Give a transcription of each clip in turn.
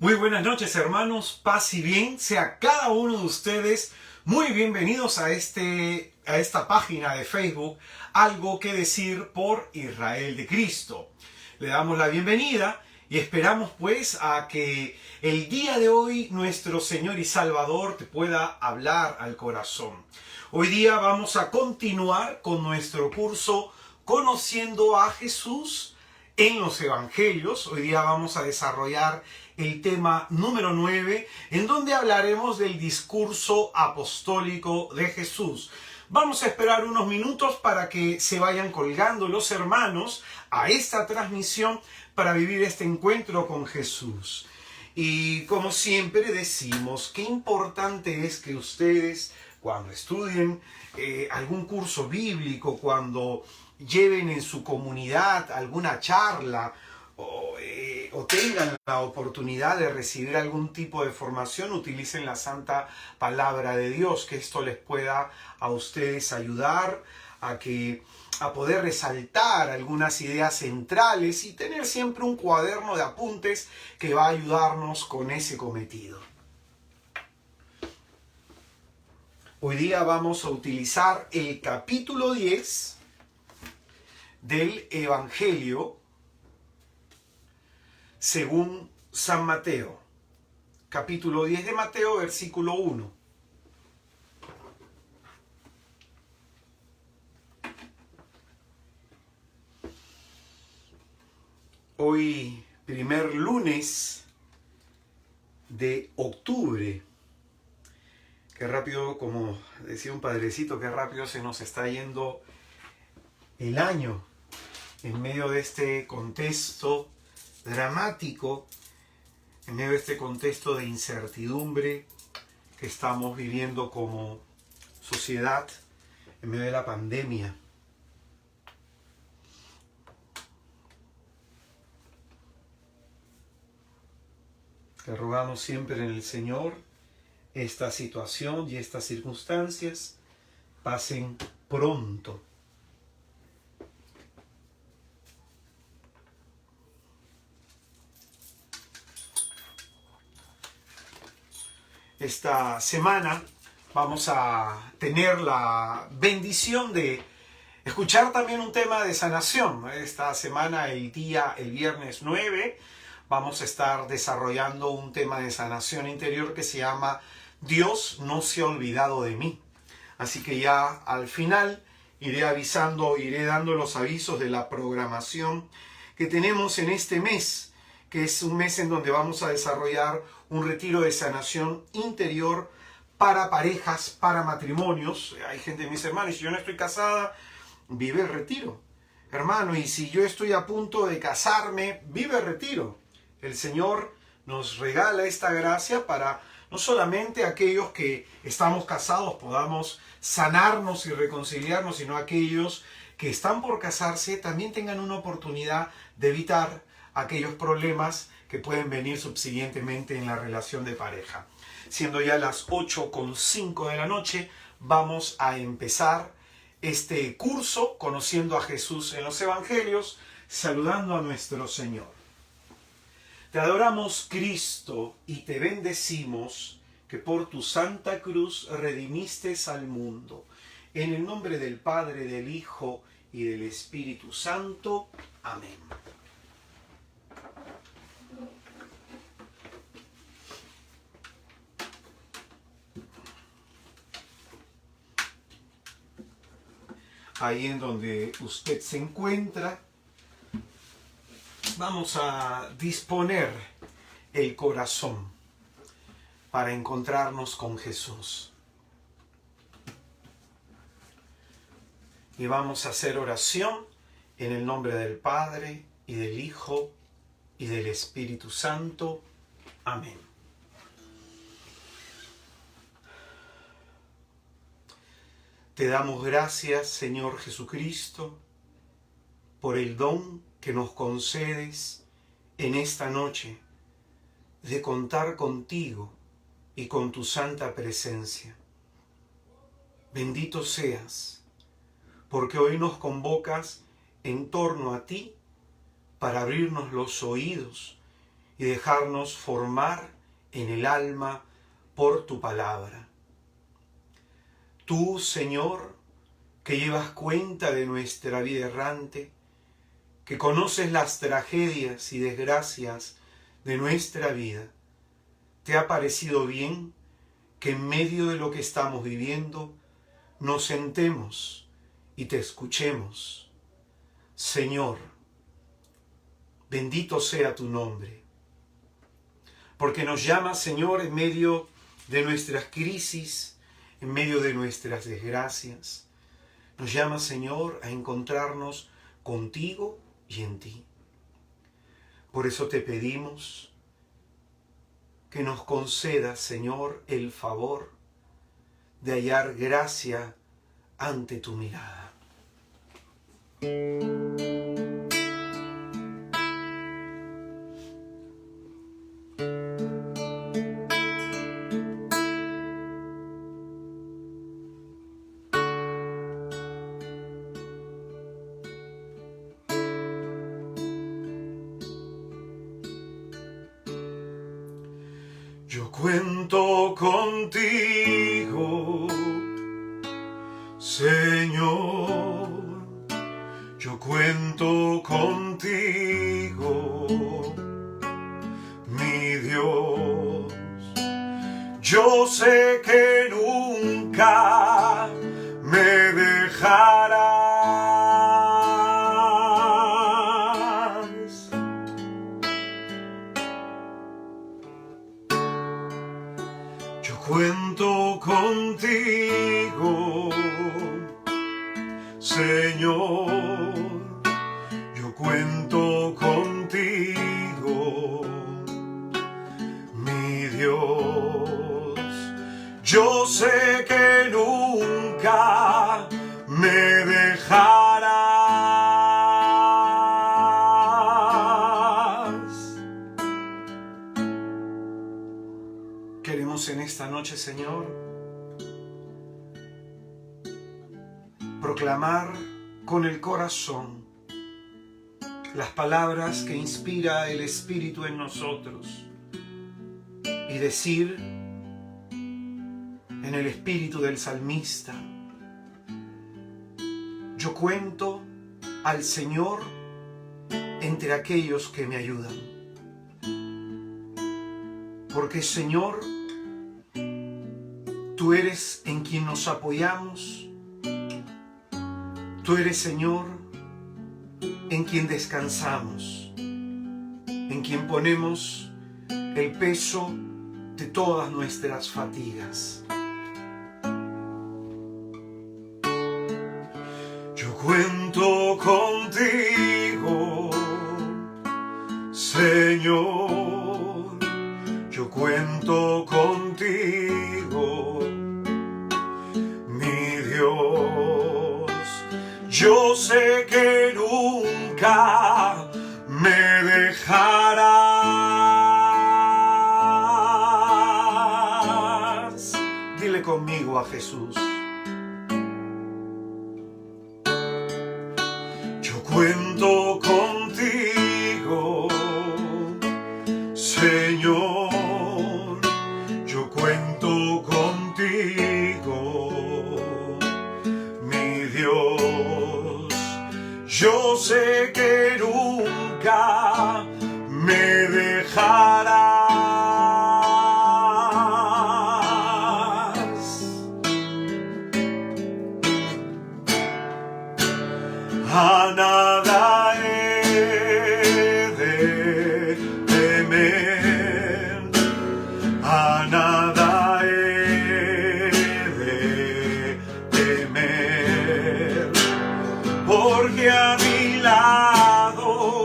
Muy buenas noches, hermanos, paz y bien sea cada uno de ustedes muy bienvenidos a esta página de Facebook, Algo que Decir por Israel de Cristo. Le damos la bienvenida y esperamos pues a que el día de hoy nuestro Señor y Salvador te pueda hablar al corazón. Hoy día vamos a continuar con nuestro curso Conociendo a Jesús en los Evangelios. Hoy día vamos a desarrollar el tema número 9, en donde hablaremos del discurso apostólico de Jesús. Vamos a esperar unos minutos para que se vayan colgando los hermanos a esta transmisión para vivir este encuentro con Jesús. Y como siempre decimos, qué importante es que ustedes, cuando estudien algún curso bíblico, cuando lleven en su comunidad alguna charla o tengan la oportunidad de recibir algún tipo de formación, utilicen la santa palabra de Dios, que esto les pueda a ustedes ayudar a poder resaltar algunas ideas centrales y tener siempre un cuaderno de apuntes que va a ayudarnos con ese cometido. Hoy día vamos a utilizar el capítulo 10 del Evangelio según San Mateo. Capítulo 10 de Mateo, versículo 1. Hoy, primer lunes de octubre. Qué rápido, como decía un padrecito, qué rápido se nos está yendo el año en medio de este contexto dramático, en medio de este contexto de incertidumbre que estamos viviendo como sociedad, en medio de la pandemia. Que rogamos siempre en el Señor esta situación y estas circunstancias pasen pronto. Esta semana vamos a tener la bendición de escuchar también un tema de sanación. Esta semana, el viernes 9, vamos a estar desarrollando un tema de sanación interior que se llama Dios no se ha olvidado de mí. Así que ya al final iré dando los avisos de la programación que tenemos en este mes, que es un mes en donde vamos a desarrollar un retiro de sanación interior para parejas, para matrimonios. Hay gente que me dice, hermano, y si yo no estoy casada, vive el retiro. Hermano, y si yo estoy a punto de casarme, vive el retiro. El Señor nos regala esta gracia para no solamente aquellos que estamos casados podamos sanarnos y reconciliarnos, sino aquellos que están por casarse también tengan una oportunidad de evitar aquellos problemas que pueden venir subsiguientemente en la relación de pareja. Siendo ya las 8:05 de la noche, vamos a empezar este curso conociendo a Jesús en los Evangelios, saludando a nuestro Señor. Te adoramos, Cristo, y te bendecimos que por tu santa cruz redimiste al mundo. En el nombre del Padre, del Hijo y del Espíritu Santo. Amén. Ahí en donde usted se encuentra, vamos a disponer el corazón para encontrarnos con Jesús. Y vamos a hacer oración en el nombre del Padre, y del Hijo, y del Espíritu Santo. Amén. Te damos gracias, Señor Jesucristo, por el don que nos concedes en esta noche de contar contigo y con tu santa presencia. Bendito seas, porque hoy nos convocas en torno a ti para abrirnos los oídos y dejarnos formar en el alma por tu palabra. Tú, Señor, que llevas cuenta de nuestra vida errante, que conoces las tragedias y desgracias de nuestra vida, ¿te ha parecido bien que en medio de lo que estamos viviendo nos sentemos y te escuchemos? Señor, bendito sea tu nombre, porque nos llamas, Señor, en medio de nuestras crisis, en medio de nuestras desgracias. Nos llamas, Señor, a encontrarnos contigo y en ti. Por eso te pedimos que nos concedas, Señor, el favor de hallar gracia ante tu mirada. Yo cuento contigo, Señor, yo cuento contigo, mi Dios. Yo sé que nunca me dejarás. Yo cuento contigo, Señor, yo cuento contigo, mi Dios. Yo sé que nunca me dejarás. Queremos en esta noche, Señor, proclamar con el corazón las palabras que inspira el Espíritu en nosotros y decir en el espíritu del salmista: yo cuento al Señor entre aquellos que me ayudan. Porque, Señor, tú eres en quien nos apoyamos. Tú eres, Señor, en quien descansamos, en quien ponemos el peso de todas nuestras fatigas. Yo cuento contigo, Señor, yo cuento contigo, mi Dios. Yo sé que nunca me dejarás. Dile conmigo a Jesús: yo cuento contigo, Señor, yo cuento contigo, mi Dios. Yo sé que nunca me dejarás. A nada he de temer, a nada he de temer, porque a mi lado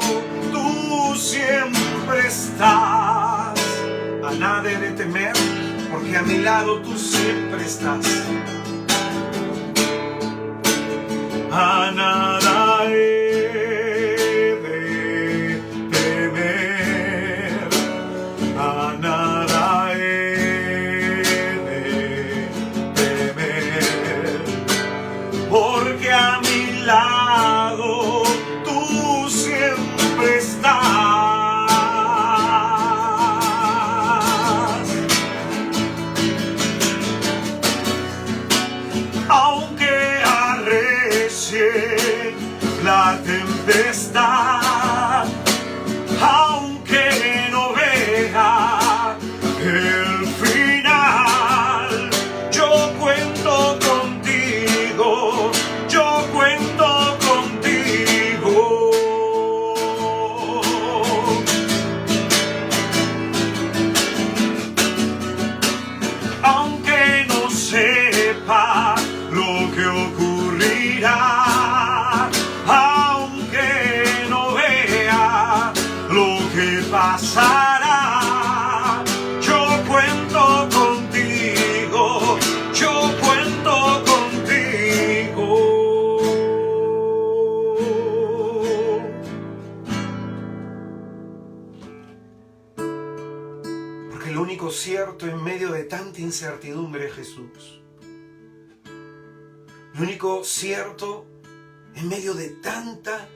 tú siempre estás. A nada he de temer, porque a mi lado tú siempre estás. A nada he de temer, a nada he de temer, porque a mi lado tú siempre estás. Porque lo único cierto en medio de tanta incertidumbre es Jesús. Lo único cierto en medio de tanta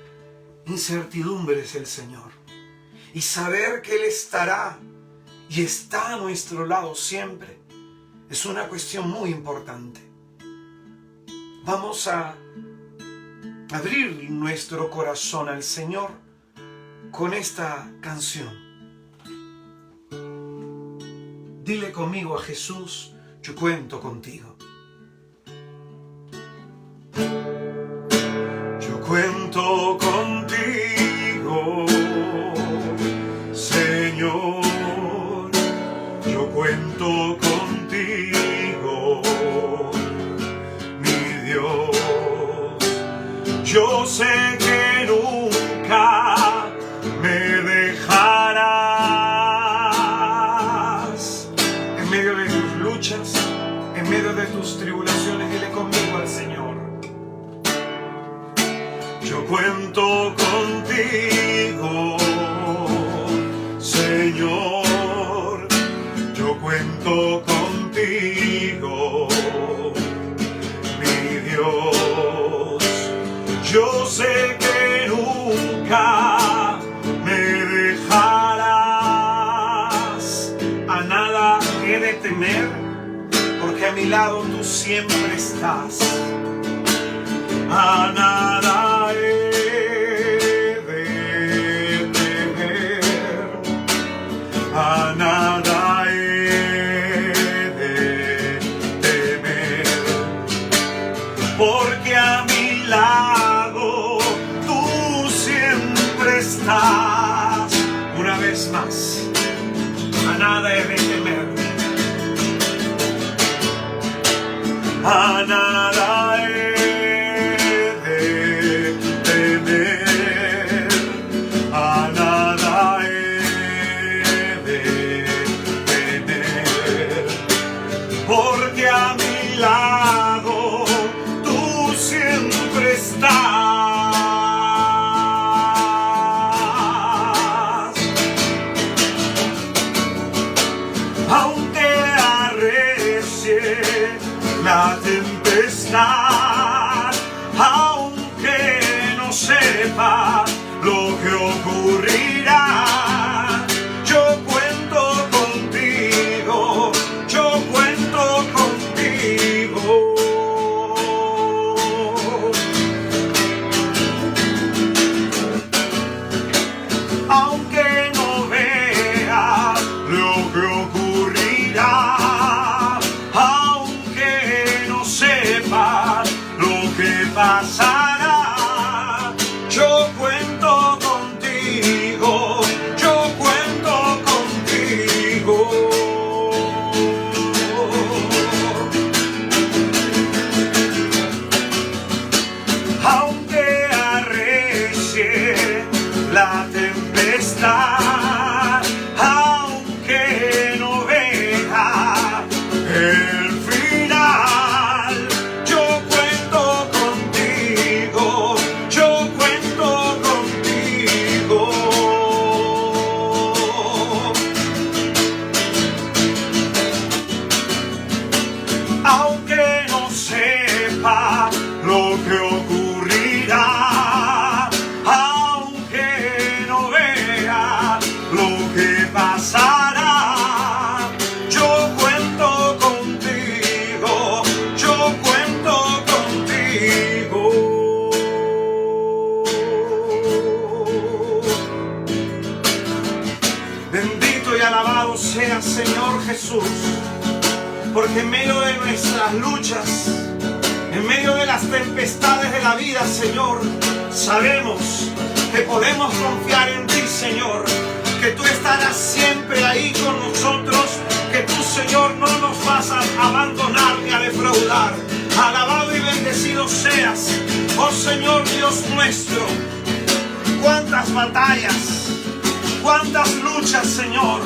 incertidumbre es el Señor. Y saber que Él estará y está a nuestro lado siempre es una cuestión muy importante. Vamos a abrir nuestro corazón al Señor con esta canción. Dile conmigo a Jesús: yo cuento contigo. Yo cuento contigo, Señor. Yo cuento contigo, mi Dios. Yo sé que nunca me dejarás. En medio de tus luchas, en medio de tus tribulaciones, dile conmigo al Señor: yo cuento contigo, Señor. Yo cuento contigo, mi Dios. Yo sé que nunca me dejarás. A nada he de temer, porque a mi lado tú siempre estás. A nada he de temer, a nada he de temer, porque a mi lado tú siempre estás. Una vez más, a nada he de temer, a nada he de temer, a nada he de temer, porque a mi lado tú siempre estás. Aunque arrecie la tempestad, aunque no sepa lo que ocurrirá, yo cuento contigo, yo cuento contigo. Aunque no vea lo que ocurrirá, aunque no sepa lo que pasará, yo cuento contigo, yo cuento contigo. Aunque arrecie la tempestad, aunque no vea el final, yo cuento contigo, yo cuento contigo. Aunque no sepa lo que ocurrirá, aunque no vea lo que pasará, yo cuento contigo, yo cuento contigo. Bendito y alabado sea Señor Jesús, porque en medio de nuestras luchas, en medio de las tempestades de la vida, Señor, sabemos que podemos confiar en ti, Señor, que tú estarás siempre ahí con nosotros, que tú, Señor, no nos vas a abandonar ni a defraudar. Alabado y bendecido seas, oh Señor Dios nuestro. Cuántas batallas, cuántas luchas, Señor,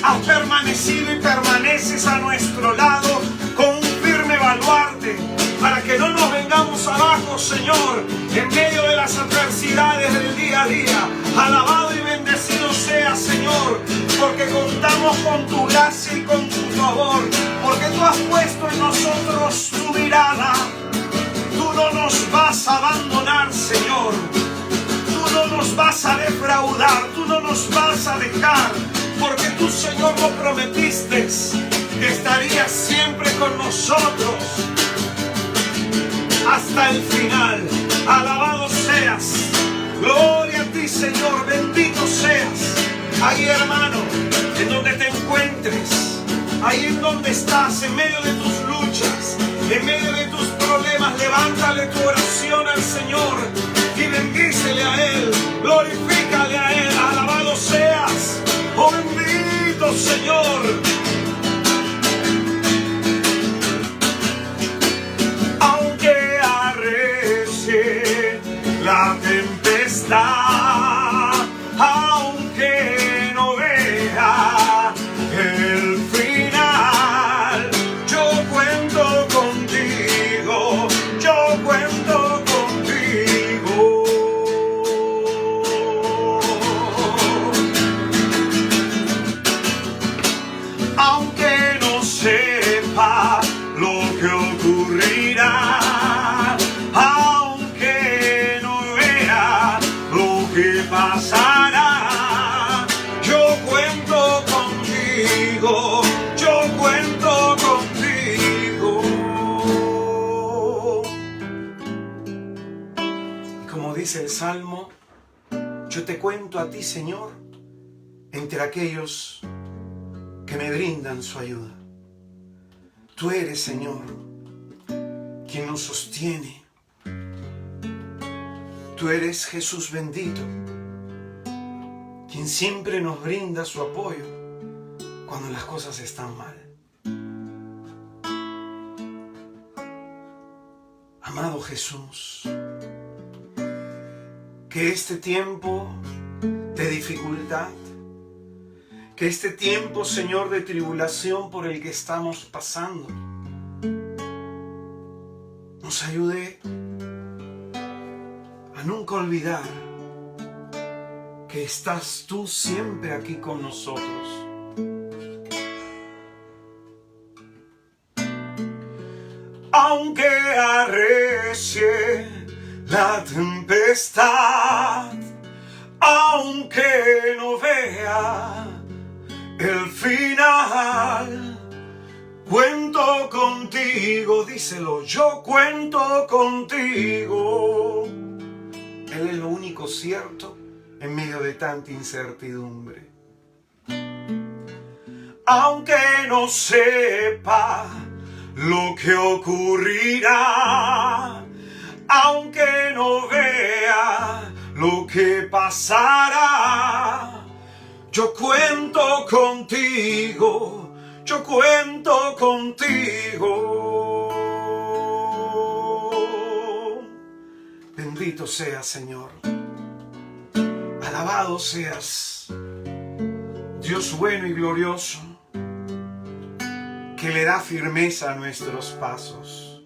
has permanecido y permaneces a nuestro lado con un firme baluarte, para que no nos vengamos abajo, Señor, en medio de las adversidades del día a día. Alabado y bendecido sea, Señor, porque contamos con tu gracia y con tu favor, porque tú has puesto en nosotros tu mirada. Tú no nos vas a abandonar, Señor. Tú no nos vas a defraudar, tú no nos vas a dejar, porque tú, Señor, lo prometiste, que estarías siempre con nosotros hasta el final. Alabado seas. Gloria a ti, Señor. Bendito seas. Ahí, hermano, en donde te encuentres, ahí en donde estás, en medio de tus luchas, en medio de tus problemas, levántale tu oración al Señor y bendícele a Él, glorifícale a Él. Alabado seas, oh bendito Señor. Aunque arrecie la tempestad, aunque no vea el final, yo cuento contigo, yo cuento contigo. Aunque no sepa lo que ocurrirá, aunque no vea lo que pasará, yo cuento contigo, yo cuento contigo. Y como dice el Salmo, yo te cuento a ti, Señor, entre aquellos que me brindan su ayuda. Tú eres, Señor, quien nos sostiene. Tú eres, Jesús bendito, quien siempre nos brinda su apoyo cuando las cosas están mal. Amado Jesús, que este tiempo de dificultad, que este tiempo, Señor, de tribulación por el que estamos pasando, nos ayude a nunca olvidar que estás tú siempre aquí con nosotros. Aunque arrecie la tempestad, aunque no vea el final, cuento contigo, díselo, yo cuento contigo. Él es lo único cierto en medio de tanta incertidumbre. Aunque no sepa lo que ocurrirá, aunque no vea lo que pasará, yo cuento contigo, yo cuento contigo. Bendito seas, Señor. Alabado seas, Dios bueno y glorioso, que le da firmeza a nuestros pasos.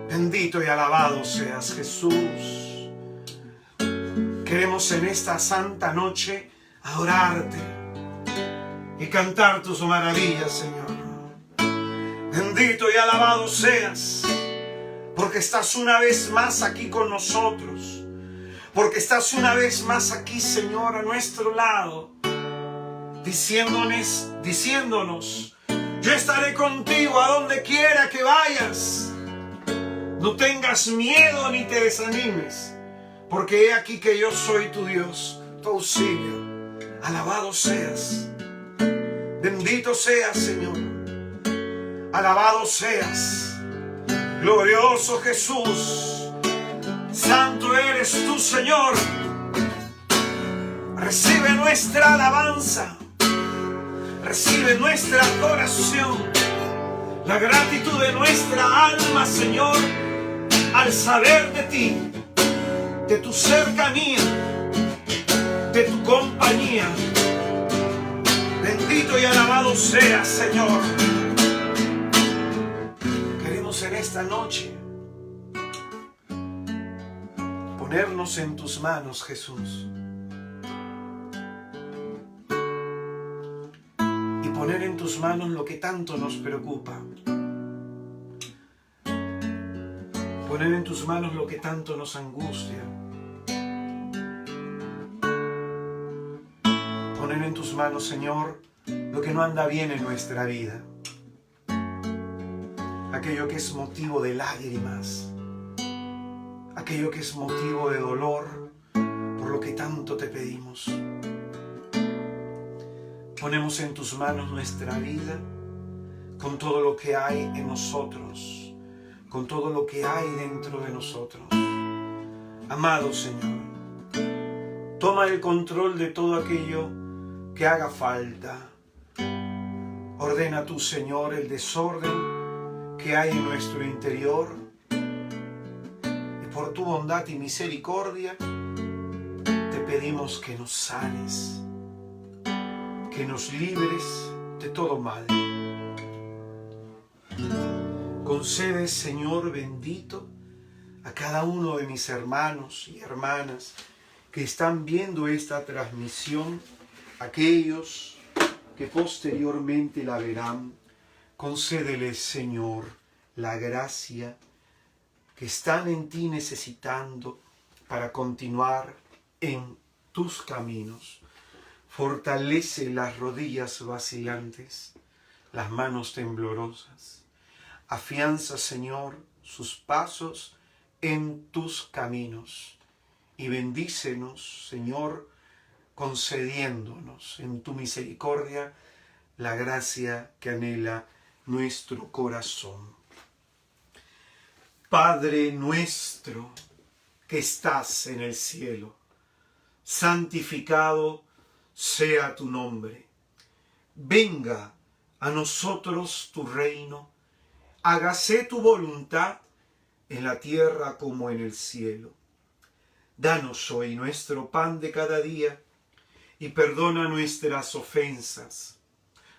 Bendito y alabado seas, Jesús. Queremos en esta santa noche adorarte y cantar tus maravillas, Señor. Bendito y alabado seas, porque estás una vez más aquí con nosotros, porque estás una vez más aquí, Señor, a nuestro lado, diciéndonos, yo estaré contigo a donde quiera que vayas. No tengas miedo ni te desanimes, porque he aquí que yo soy tu Dios, tu auxilio. Alabado seas, bendito seas, Señor. Alabado seas, glorioso Jesús. Santo eres tú, Señor. Recibe nuestra alabanza, recibe nuestra adoración, la gratitud de nuestra alma, Señor, al saber de ti, de tu cercanía, de tu compañía. Bendito y alabado seas, Señor. Queremos en esta noche ponernos en tus manos, Jesús. Poner en tus manos lo que tanto nos preocupa. Poner en tus manos lo que tanto nos angustia. Poner en tus manos, Señor, lo que no anda bien en nuestra vida. Aquello que es motivo de lágrimas. Aquello que es motivo de dolor por lo que tanto te pedimos. Ponemos en tus manos nuestra vida con todo lo que hay en nosotros, con todo lo que hay dentro de nosotros. Amado Señor, toma el control de todo aquello que haga falta. Ordena tú, Señor, el desorden que hay en nuestro interior. Y por tu bondad y misericordia, te pedimos que nos sanes, que nos libres de todo mal. Concede, Señor bendito, a cada uno de mis hermanos y hermanas que están viendo esta transmisión, aquellos que posteriormente la verán, concédeles, Señor, la gracia que están en ti necesitando para continuar en tus caminos. Fortalece las rodillas vacilantes, las manos temblorosas. Afianza, Señor, sus pasos en tus caminos. Y bendícenos, Señor, concediéndonos en tu misericordia la gracia que anhela nuestro corazón. Padre nuestro que estás en el cielo, santificado sea tu nombre. Venga a nosotros tu reino, hágase tu voluntad en la tierra como en el cielo. Danos hoy nuestro pan de cada día y perdona nuestras ofensas,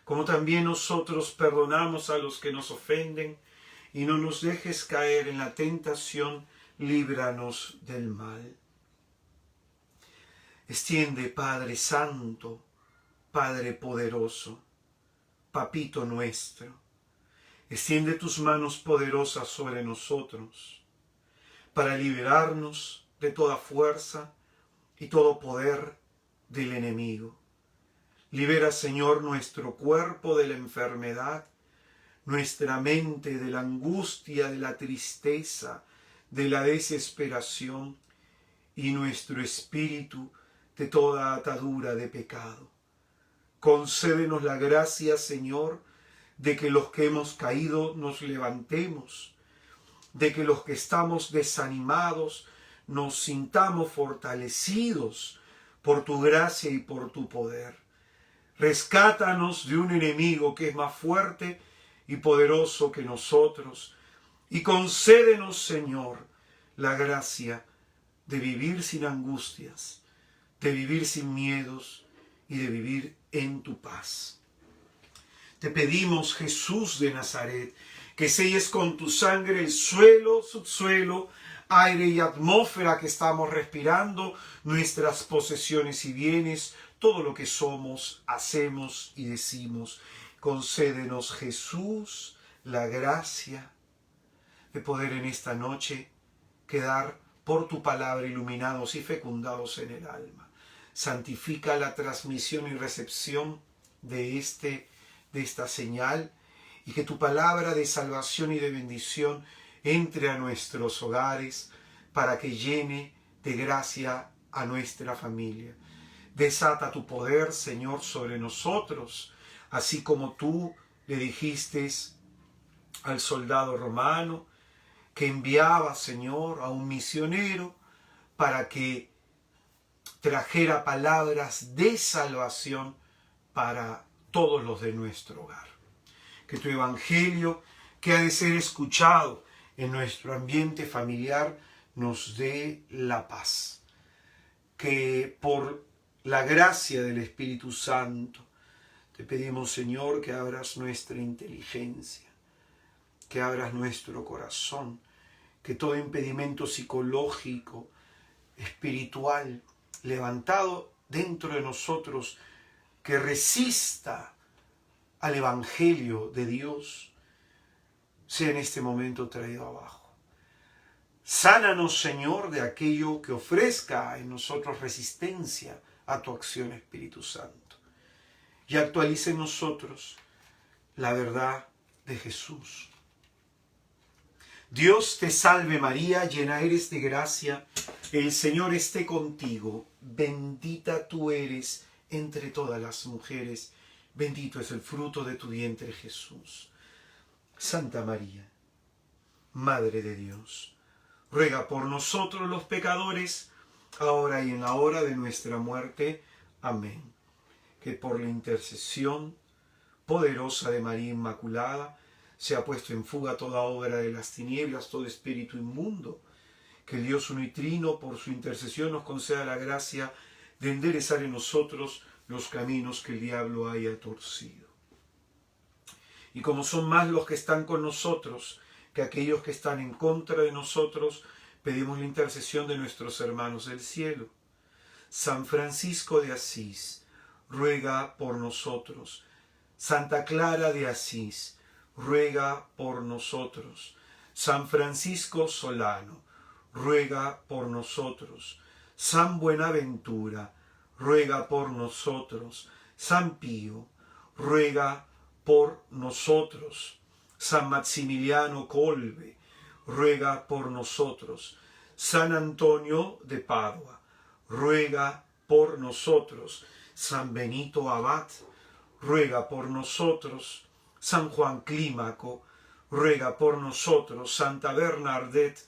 como también nosotros perdonamos a los que nos ofenden, y no nos dejes caer en la tentación, líbranos del mal. Extiende, Padre Santo, Padre poderoso, Papito nuestro, extiende tus manos poderosas sobre nosotros, para liberarnos de toda fuerza y todo poder del enemigo. Libera, Señor, nuestro cuerpo de la enfermedad, nuestra mente de la angustia, de la tristeza, de la desesperación, y nuestro espíritu de toda atadura de pecado. Concédenos la gracia, Señor, de que los que hemos caído nos levantemos, de que los que estamos desanimados nos sintamos fortalecidos por tu gracia y por tu poder. Rescátanos de un enemigo que es más fuerte y poderoso que nosotros, y concédenos, Señor, la gracia de vivir sin angustias, de vivir sin miedos y de vivir en tu paz. Te pedimos, Jesús de Nazaret, que selles con tu sangre el suelo, subsuelo, aire y atmósfera que estamos respirando, nuestras posesiones y bienes, todo lo que somos, hacemos y decimos. Concédenos, Jesús, la gracia de poder en esta noche quedar por tu palabra iluminados y fecundados en el alma. Santifica la transmisión y recepción de esta señal, y que tu palabra de salvación y de bendición entre a nuestros hogares para que llene de gracia a nuestra familia. Desata tu poder, Señor, sobre nosotros, así como tú le dijiste al soldado romano que enviaba, Señor, a un misionero para que trajera palabras de salvación para todos los de nuestro hogar. Que tu evangelio, que ha de ser escuchado en nuestro ambiente familiar, nos dé la paz. Que por la gracia del Espíritu Santo te pedimos, Señor, que abras nuestra inteligencia, que abras nuestro corazón, que todo impedimento psicológico, espiritual, levantado dentro de nosotros, que resista al Evangelio de Dios, sea en este momento traído abajo. Sánanos, Señor, de aquello que ofrezca en nosotros resistencia a tu acción, Espíritu Santo. Y actualice en nosotros la verdad de Jesús. Dios te salve María, llena eres de gracia, el Señor esté contigo, bendita tú eres entre todas las mujeres, bendito es el fruto de tu vientre Jesús. Santa María, Madre de Dios, ruega por nosotros los pecadores, ahora y en la hora de nuestra muerte. Amén. Que por la intercesión poderosa de María Inmaculada, sea puesto en fuga toda obra de las tinieblas, todo espíritu inmundo. Que el Dios uno y trino, por su intercesión, nos conceda la gracia de enderezar en nosotros los caminos que el diablo haya torcido. Y como son más los que están con nosotros que aquellos que están en contra de nosotros, pedimos la intercesión de nuestros hermanos del cielo. San Francisco de Asís, ruega por nosotros. Santa Clara de Asís, ruega por nosotros. San Francisco Solano, ruega por nosotros. San Buenaventura, ruega por nosotros. San Pío, ruega por nosotros. San Maximiliano Kolbe, ruega por nosotros. San Antonio de Padua, ruega por nosotros. San Benito Abad, ruega por nosotros. San Juan Clímaco, ruega por nosotros. Santa Bernadette,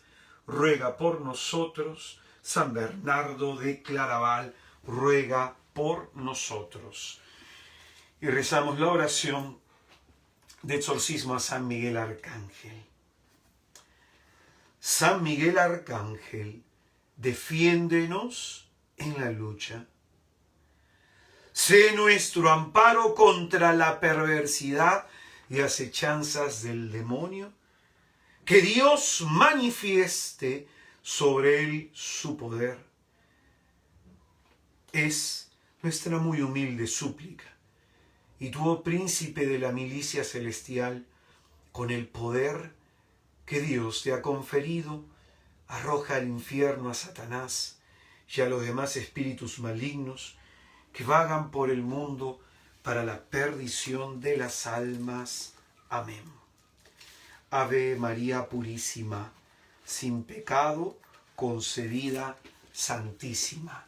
ruega por nosotros. San Bernardo de Claraval, ruega por nosotros. Y rezamos la oración de exorcismo a San Miguel Arcángel. San Miguel Arcángel, defiéndenos en la lucha. Sé nuestro amparo contra la perversidad y acechanzas del demonio. Que Dios manifieste sobre él su poder. Es nuestra muy humilde súplica. Y tú, oh príncipe de la milicia celestial, con el poder que Dios te ha conferido, arroja al infierno a Satanás y a los demás espíritus malignos que vagan por el mundo para la perdición de las almas. Amén. Ave María Purísima, sin pecado concebida, Santísima.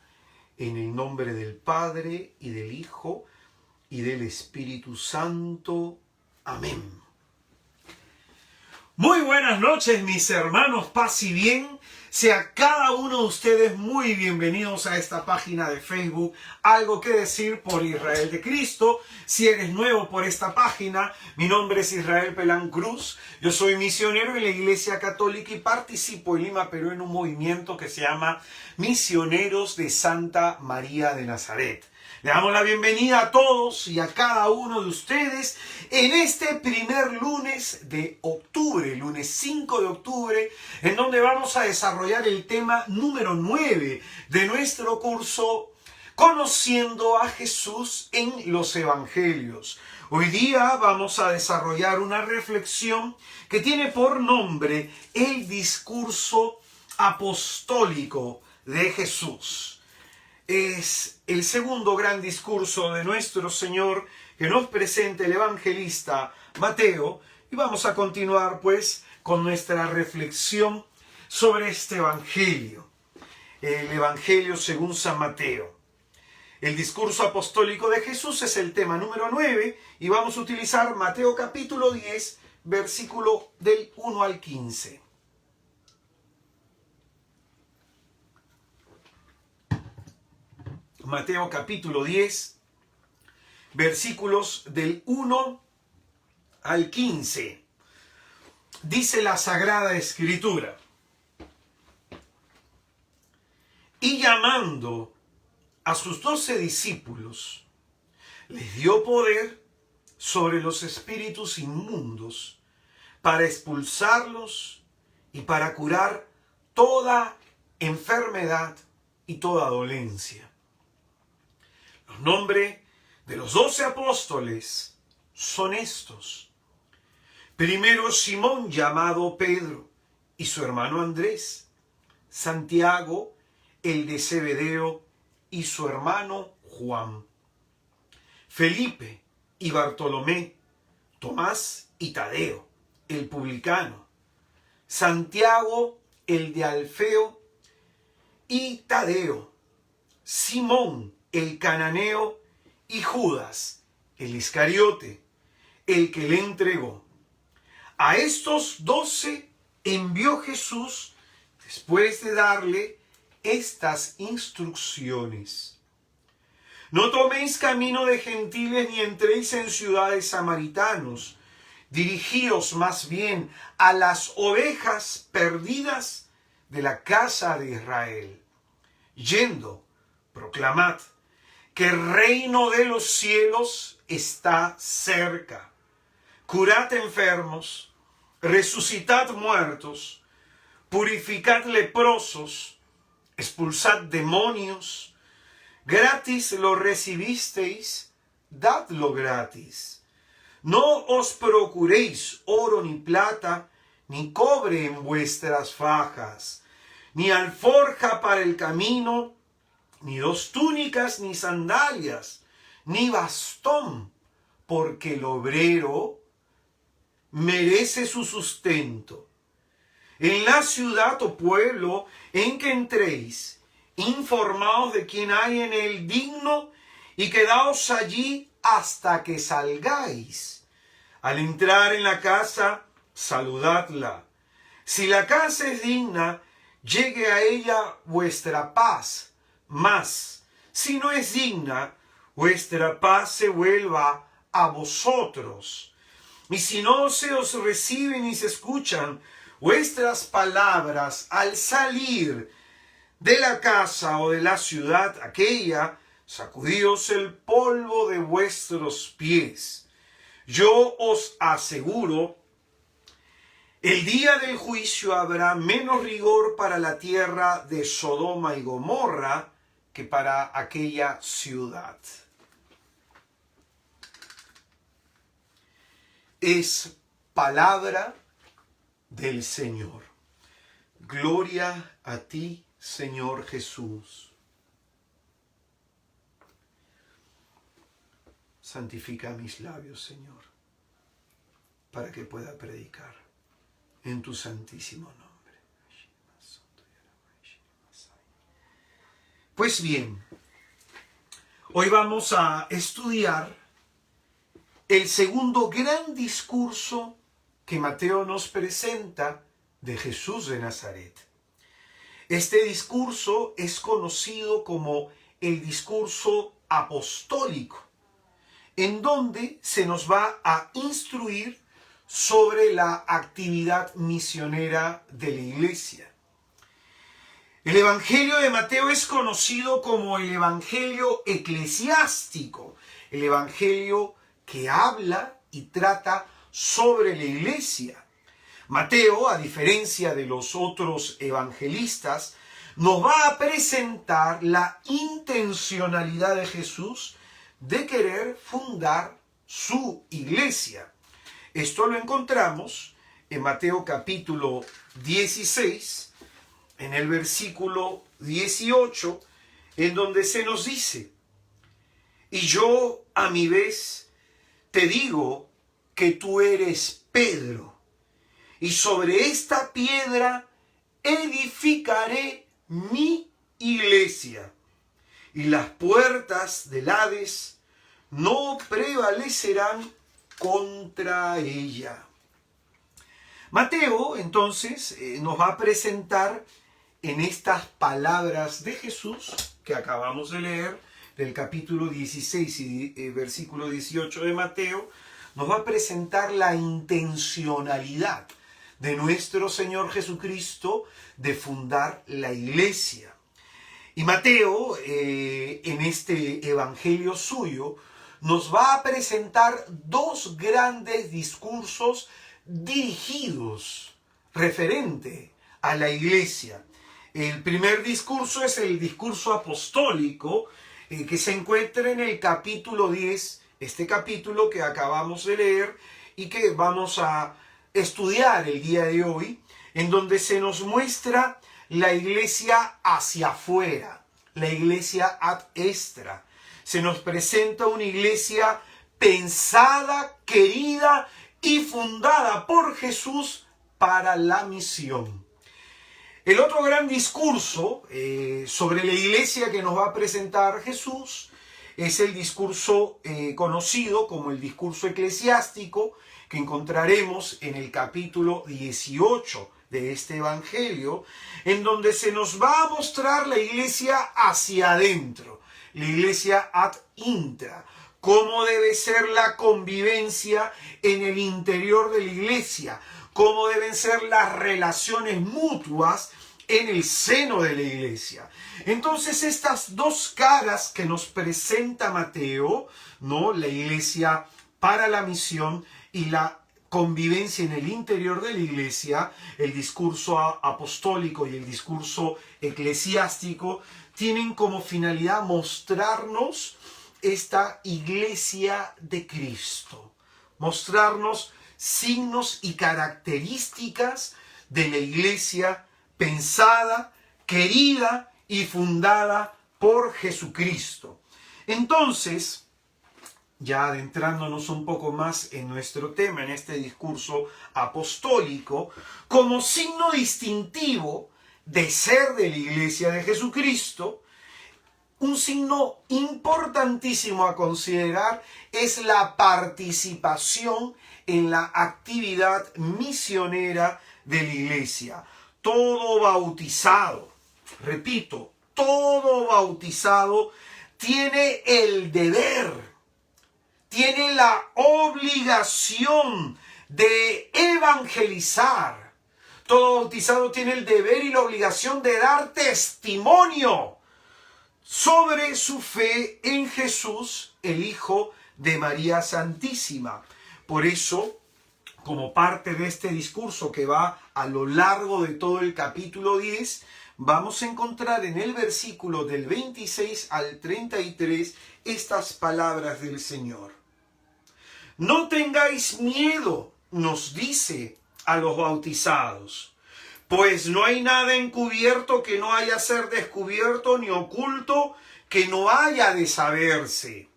En el nombre del Padre, y del Hijo, y del Espíritu Santo. Amén. Muy buenas noches, mis hermanos, paz y bien. Sea cada uno de ustedes muy bienvenidos a esta página de Facebook, Algo que Decir por Israel de Cristo. Si eres nuevo por esta página, mi nombre es Israel Pelán Cruz. Yo soy misionero en la Iglesia Católica y participo en Lima, Perú, en un movimiento que se llama Misioneros de Santa María de Nazaret. Le damos la bienvenida a todos y a cada uno de ustedes en este primer lunes de octubre, lunes 5 de octubre, en donde vamos a desarrollar el tema número 9 de nuestro curso Conociendo a Jesús en los Evangelios. Hoy día vamos a desarrollar una reflexión que tiene por nombre el discurso apostólico de Jesús. Es el segundo gran discurso de nuestro Señor que nos presenta el evangelista Mateo, y vamos a continuar pues con nuestra reflexión sobre este evangelio, el evangelio según San Mateo. El discurso apostólico de Jesús es el tema número 9 y vamos a utilizar Mateo capítulo 10, versículo del 1 al 15. Mateo capítulo 10, versículos del 1 al 15. Dice la Sagrada Escritura: y llamando a sus 12 discípulos, les dio poder sobre los espíritus inmundos para expulsarlos y para curar toda enfermedad y toda dolencia. Los nombres de los 12 apóstoles son estos. Primero Simón, llamado Pedro, y su hermano Andrés. Santiago, el de Zebedeo, y su hermano Juan. Felipe y Bartolomé, Tomás y Tadeo, el publicano. Santiago, el de Alfeo, y Tadeo. Simón, el cananeo, y Judas, el Iscariote, el que le entregó. A estos 12 envió Jesús después de darle estas instrucciones. No toméis camino de gentiles ni entréis en ciudades samaritanos. Dirigíos más bien a las ovejas perdidas de la casa de Israel. Yendo, proclamad que el reino de los cielos está cerca. Curad enfermos, resucitad muertos, purificad leprosos, expulsad demonios. Gratis lo recibisteis, dadlo gratis. No os procuréis oro ni plata, ni cobre en vuestras fajas, ni alforja para el camino, ni 2 túnicas, ni sandalias, ni bastón, porque el obrero merece su sustento. En la ciudad o pueblo en que entréis, informaos de quién hay en él digno y quedaos allí hasta que salgáis. Al entrar en la casa, saludadla. Si la casa es digna, llegue a ella vuestra paz. Mas, si no es digna, vuestra paz se vuelva a vosotros. Y si no se os reciben y se escuchan vuestras palabras al salir de la casa o de la ciudad aquella, sacudíos el polvo de vuestros pies. Yo os aseguro, el día del juicio habrá menos rigor para la tierra de Sodoma y Gomorra que para aquella ciudad. Es palabra del Señor. Gloria a ti, Señor Jesús. Santifica mis labios, Señor, para que pueda predicar en tu santísimo nombre. Pues bien, hoy vamos a estudiar el segundo gran discurso que Mateo nos presenta de Jesús de Nazaret. Este discurso es conocido como el discurso apostólico, en donde se nos va a instruir sobre la actividad misionera de la iglesia. El Evangelio de Mateo es conocido como el Evangelio eclesiástico, el Evangelio que habla y trata sobre la iglesia. Mateo, a diferencia de los otros evangelistas, nos va a presentar la intencionalidad de Jesús de querer fundar su iglesia. Esto lo encontramos en Mateo capítulo 16, en el versículo 18, en donde se nos dice: y yo a mi vez te digo que tú eres Pedro, y sobre esta piedra edificaré mi iglesia, y las puertas del Hades no prevalecerán contra ella. Mateo, entonces, nos va a presentar en estas palabras de Jesús que acabamos de leer, del capítulo 16 y versículo 18 de Mateo, nos va a presentar la intencionalidad de nuestro Señor Jesucristo de fundar la iglesia. Y Mateo, en este evangelio suyo, nos va a presentar 2 grandes discursos dirigidos referente a la iglesia. El primer discurso es el discurso apostólico, que se encuentra en el capítulo 10, este capítulo que acabamos de leer y que vamos a estudiar el día de hoy, en donde se nos muestra la iglesia hacia afuera, la iglesia ad extra. Se nos presenta una iglesia pensada, querida y fundada por Jesús para la misión. El otro gran discurso sobre la iglesia que nos va a presentar Jesús es el discurso conocido como el discurso eclesiástico, que encontraremos en el capítulo 18 de este evangelio, en donde se nos va a mostrar la iglesia hacia adentro, la iglesia ad intra, cómo debe ser la convivencia en el interior de la iglesia, cómo deben ser las relaciones mutuas en el seno de la iglesia. Entonces, estas dos caras que nos presenta Mateo, ¿no? La iglesia para la misión y la convivencia en el interior de la iglesia, el discurso apostólico y el discurso eclesiástico, tienen como finalidad mostrarnos esta iglesia de Cristo, mostrarnos signos y características de la iglesia pensada, querida y fundada por Jesucristo. Entonces, ya adentrándonos un poco más en nuestro tema, en este discurso apostólico, como signo distintivo de ser de la iglesia de Jesucristo, un signo importantísimo a considerar es la participación en la actividad misionera de la iglesia. Todo bautizado, repito, todo bautizado tiene el deber, tiene la obligación de evangelizar. Todo bautizado tiene el deber y la obligación de dar testimonio sobre su fe en Jesús, el Hijo de María Santísima. Por eso, como parte de este discurso que va a lo largo de todo el capítulo 10, vamos a encontrar en el versículo del 26 al 33 estas palabras del Señor. No tengáis miedo, nos dice a los bautizados, pues no hay nada encubierto que no haya ser descubierto, ni oculto que no haya de saberse.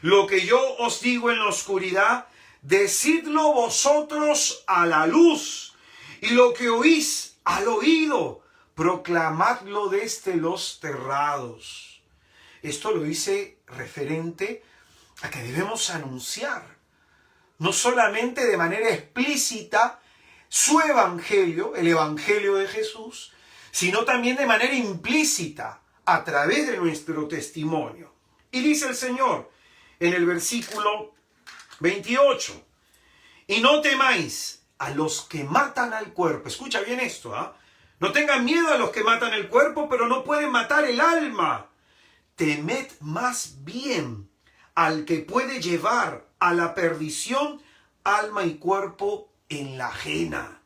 Lo que yo os digo en la oscuridad, decidlo vosotros a la luz, y lo que oís al oído, proclamadlo desde los terrados. Esto lo dice referente a que debemos anunciar, no solamente de manera explícita, su evangelio, el evangelio de Jesús, sino también de manera implícita, a través de nuestro testimonio. Y dice el Señor en el versículo 28, y no temáis a los que matan al cuerpo. Escucha bien esto, ¿ah? No tengan miedo a los que matan el cuerpo, pero no pueden matar el alma. Temed más bien al que puede llevar a la perdición alma y cuerpo en la ajena.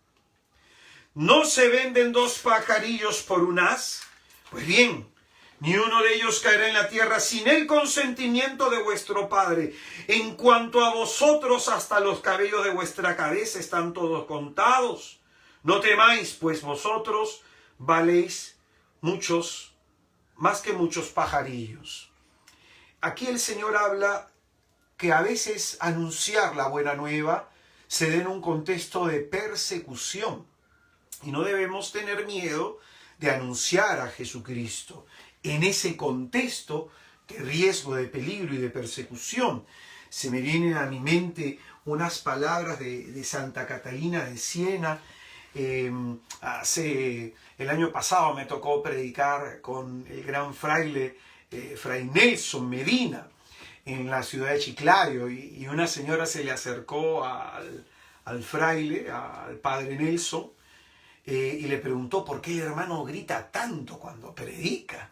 ¿No se venden dos pajarillos por un haz? Pues bien, ni uno de ellos caerá en la tierra sin el consentimiento de vuestro Padre. En cuanto a vosotros, hasta los cabellos de vuestra cabeza están todos contados. No temáis, pues vosotros valéis muchos, más que muchos pajarillos. Aquí el Señor habla que a veces anunciar la buena nueva se da en un contexto de persecución. Y no debemos tener miedo de anunciar a Jesucristo en ese contexto de riesgo, de peligro y de persecución. Se me vienen a mi mente unas palabras de Santa Catalina de Siena. El año pasado me tocó predicar con el gran fraile, Fray Nelson Medina, en la ciudad de Chiclayo, y una señora se le acercó al fraile, al padre Nelson, y le preguntó por qué el hermano grita tanto cuando predica.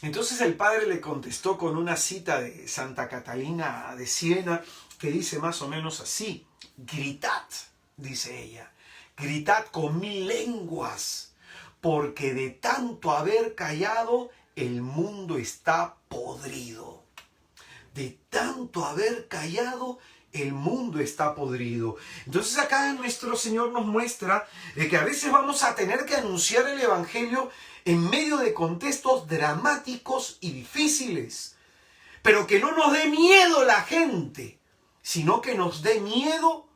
Entonces el padre le contestó con una cita de Santa Catalina de Siena que dice más o menos así: gritad, dice ella, gritad con 1000 lenguas, porque de tanto haber callado el mundo está podrido. de tanto haber callado, el mundo está podrido. Entonces acá nuestro Señor nos muestra de que a veces vamos a tener que anunciar el Evangelio en medio de contextos dramáticos y difíciles. Pero que no nos dé miedo la gente, sino que nos dé miedo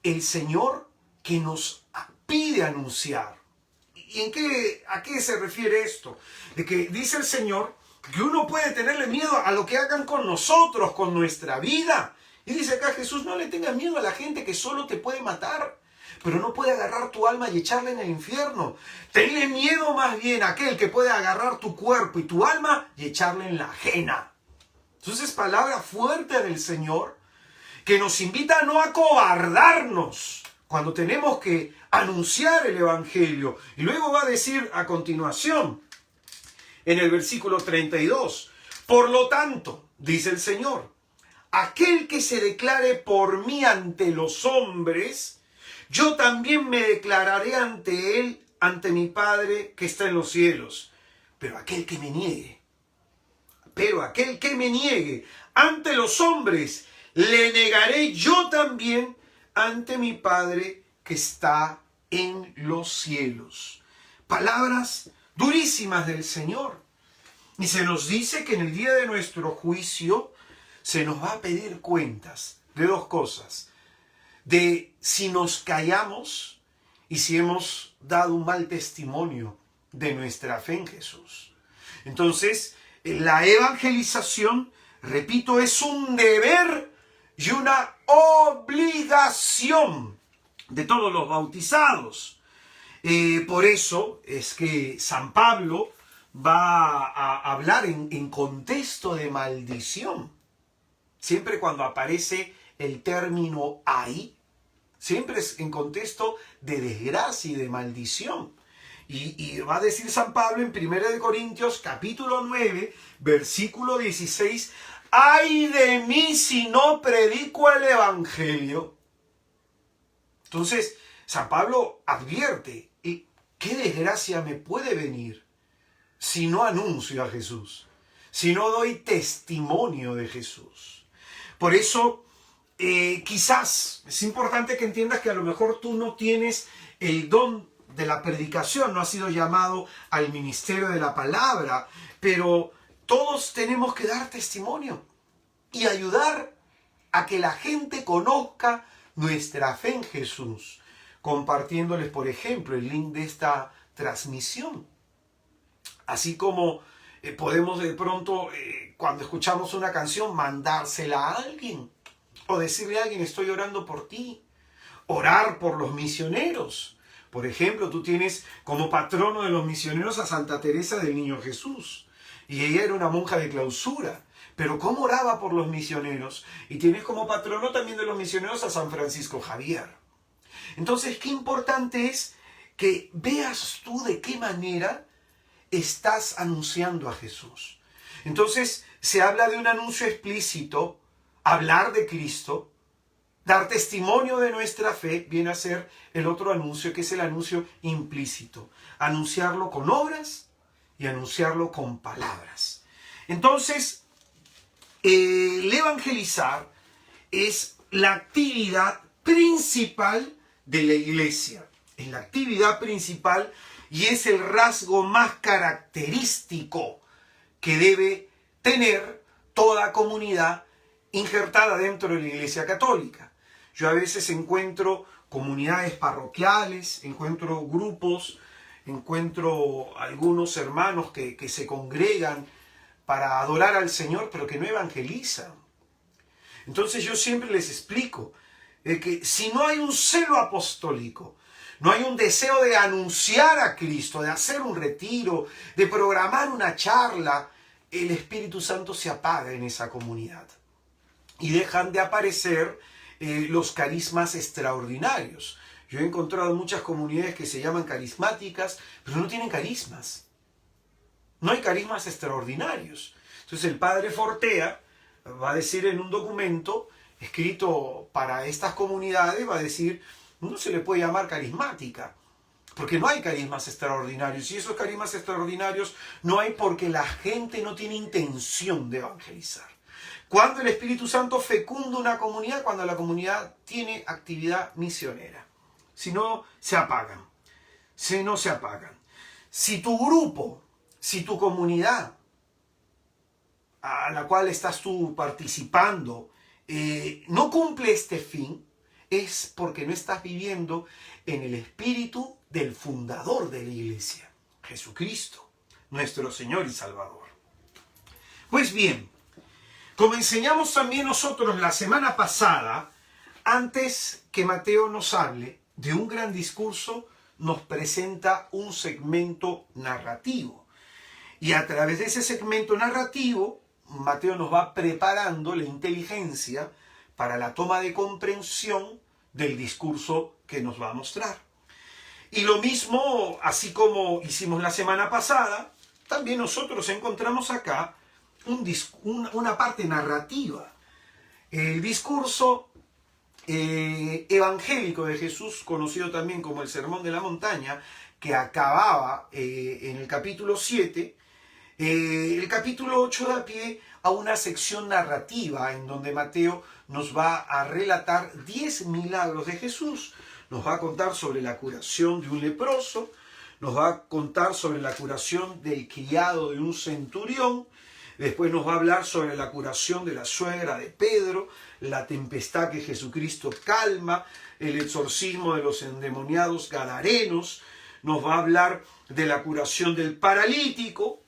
el Señor que nos pide anunciar. ¿Y a qué se refiere esto? De que dice el Señor que uno puede tenerle miedo a lo que hagan con nosotros, con nuestra vida. Y dice acá Jesús, no le tengas miedo a la gente que solo te puede matar, pero no puede agarrar tu alma y echarla en el infierno. Tenle miedo más bien a aquel que puede agarrar tu cuerpo y tu alma y echarla en la ajena. Entonces, palabra fuerte del Señor que nos invita a no acobardarnos cuando tenemos que anunciar el Evangelio. Y luego va a decir a continuación, en el versículo 32, por lo tanto, dice el Señor, aquel que se declare por mí ante los hombres, yo también me declararé ante él, ante mi Padre que está en los cielos. Pero aquel que me niegue ante los hombres, le negaré yo también ante mi Padre que está en los cielos. Palabras durísimas del Señor. Y se nos dice que en el día de nuestro juicio se nos va a pedir cuentas de dos cosas. De si nos callamos y si hemos dado un mal testimonio de nuestra fe en Jesús. Entonces, la evangelización, repito, es un deber y una obligación de todos los bautizados. Por eso es que San Pablo va a hablar en contexto de maldición. Siempre cuando aparece el término "ay", siempre es en contexto de desgracia y de maldición. Y va a decir San Pablo en 1 Corintios capítulo 9, versículo 16, ¡ay de mí si no predico el Evangelio! Entonces, San Pablo advierte, ¿qué desgracia me puede venir si no anuncio a Jesús? Si no doy testimonio de Jesús. Por eso, quizás es importante que entiendas que a lo mejor tú no tienes el don de la predicación, no has sido llamado al ministerio de la palabra, pero todos tenemos que dar testimonio y ayudar a que la gente conozca nuestra fe en Jesús, compartiéndoles, por ejemplo, el link de esta transmisión. Así como podemos de pronto, cuando escuchamos una canción, mandársela a alguien o decirle a alguien, estoy orando por ti. Orar por los misioneros. Por ejemplo, tú tienes como patrono de los misioneros a Santa Teresa del Niño Jesús. Y ella era una monja de clausura. Pero ¿cómo oraba por los misioneros? Y tienes como patrono también de los misioneros a San Francisco Javier. Entonces, qué importante es que veas tú de qué manera estás anunciando a Jesús. Entonces, se habla de un anuncio explícito, hablar de Cristo. Dar testimonio de nuestra fe viene a ser el otro anuncio, que es el anuncio implícito. Anunciarlo con obras y anunciarlo con palabras. Entonces, el evangelizar es la actividad principal de la iglesia. Es la actividad principal y es el rasgo más característico que debe tener toda comunidad injertada dentro de la Iglesia Católica. Yo a veces encuentro comunidades parroquiales, encuentro grupos, encuentro algunos hermanos que se congregan para adorar al Señor, pero que no evangelizan. Entonces yo siempre les explico que si no hay un celo apostólico, no hay un deseo de anunciar a Cristo, de hacer un retiro, de programar una charla, el Espíritu Santo se apaga en esa comunidad. Y dejan de aparecer los carismas extraordinarios. Yo he encontrado muchas comunidades que se llaman carismáticas, pero no tienen carismas. No hay carismas extraordinarios. Entonces el padre Fortea va a decir en un documento escrito para estas comunidades, va a decir, no se le puede llamar carismática, porque no hay carismas extraordinarios. Y esos carismas extraordinarios no hay porque la gente no tiene intención de evangelizar. Cuando el Espíritu Santo fecunda una comunidad, cuando la comunidad tiene actividad misionera. Si no, se apagan. Si no, se apagan. Si tu grupo, si tu comunidad a la cual estás tú participando no cumple este fin, es porque no estás viviendo en el espíritu del fundador de la iglesia, Jesucristo, nuestro Señor y Salvador. Pues bien, como enseñamos también nosotros la semana pasada, antes que Mateo nos hable de un gran discurso, nos presenta un segmento narrativo. Y a través de ese segmento narrativo, Mateo nos va preparando la inteligencia para la toma de comprensión del discurso que nos va a mostrar. Y lo mismo, así como hicimos la semana pasada, también nosotros encontramos acá una parte narrativa. El discurso evangélico de Jesús, conocido también como el Sermón de la Montaña, que acababa en el capítulo 7, el capítulo 8 da pie a una sección narrativa en donde Mateo nos va a relatar 10 milagros de Jesús. Nos va a contar sobre la curación de un leproso, nos va a contar sobre la curación del criado de un centurión, después nos va a hablar sobre la curación de la suegra de Pedro, la tempestad que Jesucristo calma, el exorcismo de los endemoniados gadarenos, nos va a hablar de la curación del paralítico,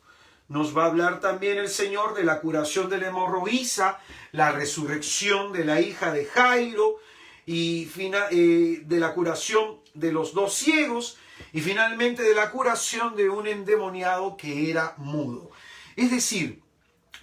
nos va a hablar también el Señor de la curación de la hemorroísa, la resurrección de la hija de Jairo, y de la curación de los 2 ciegos, y finalmente de la curación de un endemoniado que era mudo. Es decir,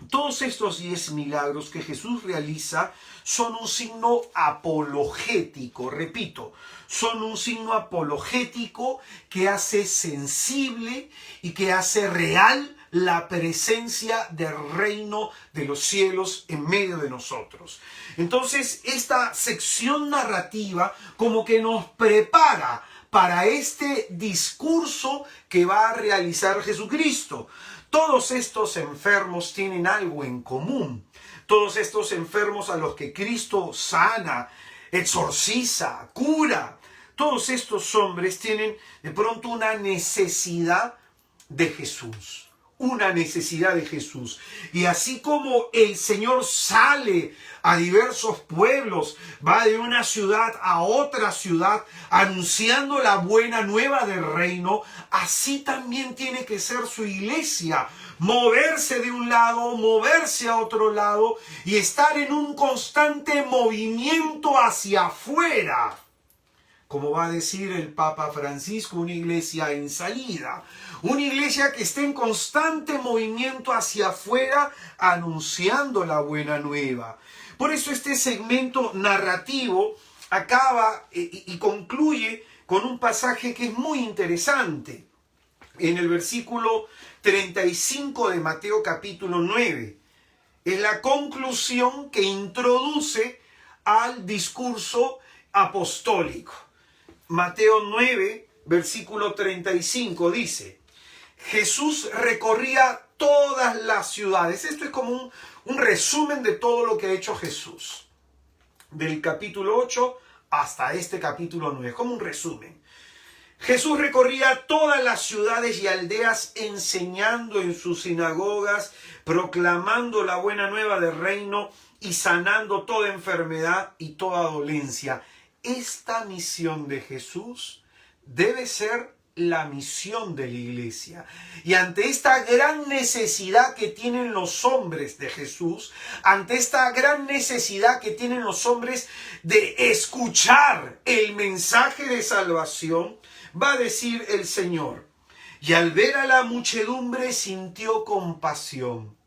todos estos 10 milagros que Jesús realiza son un signo apologético, repito, son un signo apologético que hace sensible y que hace real la presencia del reino de los cielos en medio de nosotros. Entonces, esta sección narrativa como que nos prepara para este discurso que va a realizar Jesucristo. Todos estos enfermos tienen algo en común. Todos estos enfermos a los que Cristo sana, exorciza, cura, todos estos hombres tienen de pronto una necesidad de Jesús. Una necesidad de Jesús. Y así como el Señor sale a diversos pueblos, va de una ciudad a otra ciudad anunciando la buena nueva del reino, así también tiene que ser su iglesia. Moverse de un lado, moverse a otro lado y estar en un constante movimiento hacia afuera. Como va a decir el Papa Francisco, una iglesia en salida. Una iglesia que esté en constante movimiento hacia afuera, anunciando la buena nueva. Por eso este segmento narrativo acaba y concluye con un pasaje que es muy interesante. En el versículo 35 de Mateo capítulo 9. Es la conclusión que introduce al discurso apostólico. Mateo 9, versículo 35 dice: Jesús recorría todas las ciudades. Esto es como un resumen de todo lo que ha hecho Jesús. Del capítulo 8 hasta este capítulo 9, como un resumen. Jesús recorría todas las ciudades y aldeas enseñando en sus sinagogas, proclamando la buena nueva del reino y sanando toda enfermedad y toda dolencia. Esta misión de Jesús debe ser la misión de la iglesia. Y ante esta gran necesidad que tienen los hombres de Jesús, ante esta gran necesidad que tienen los hombres de escuchar el mensaje de salvación, va a decir el Señor: y al ver a la muchedumbre sintió compasión.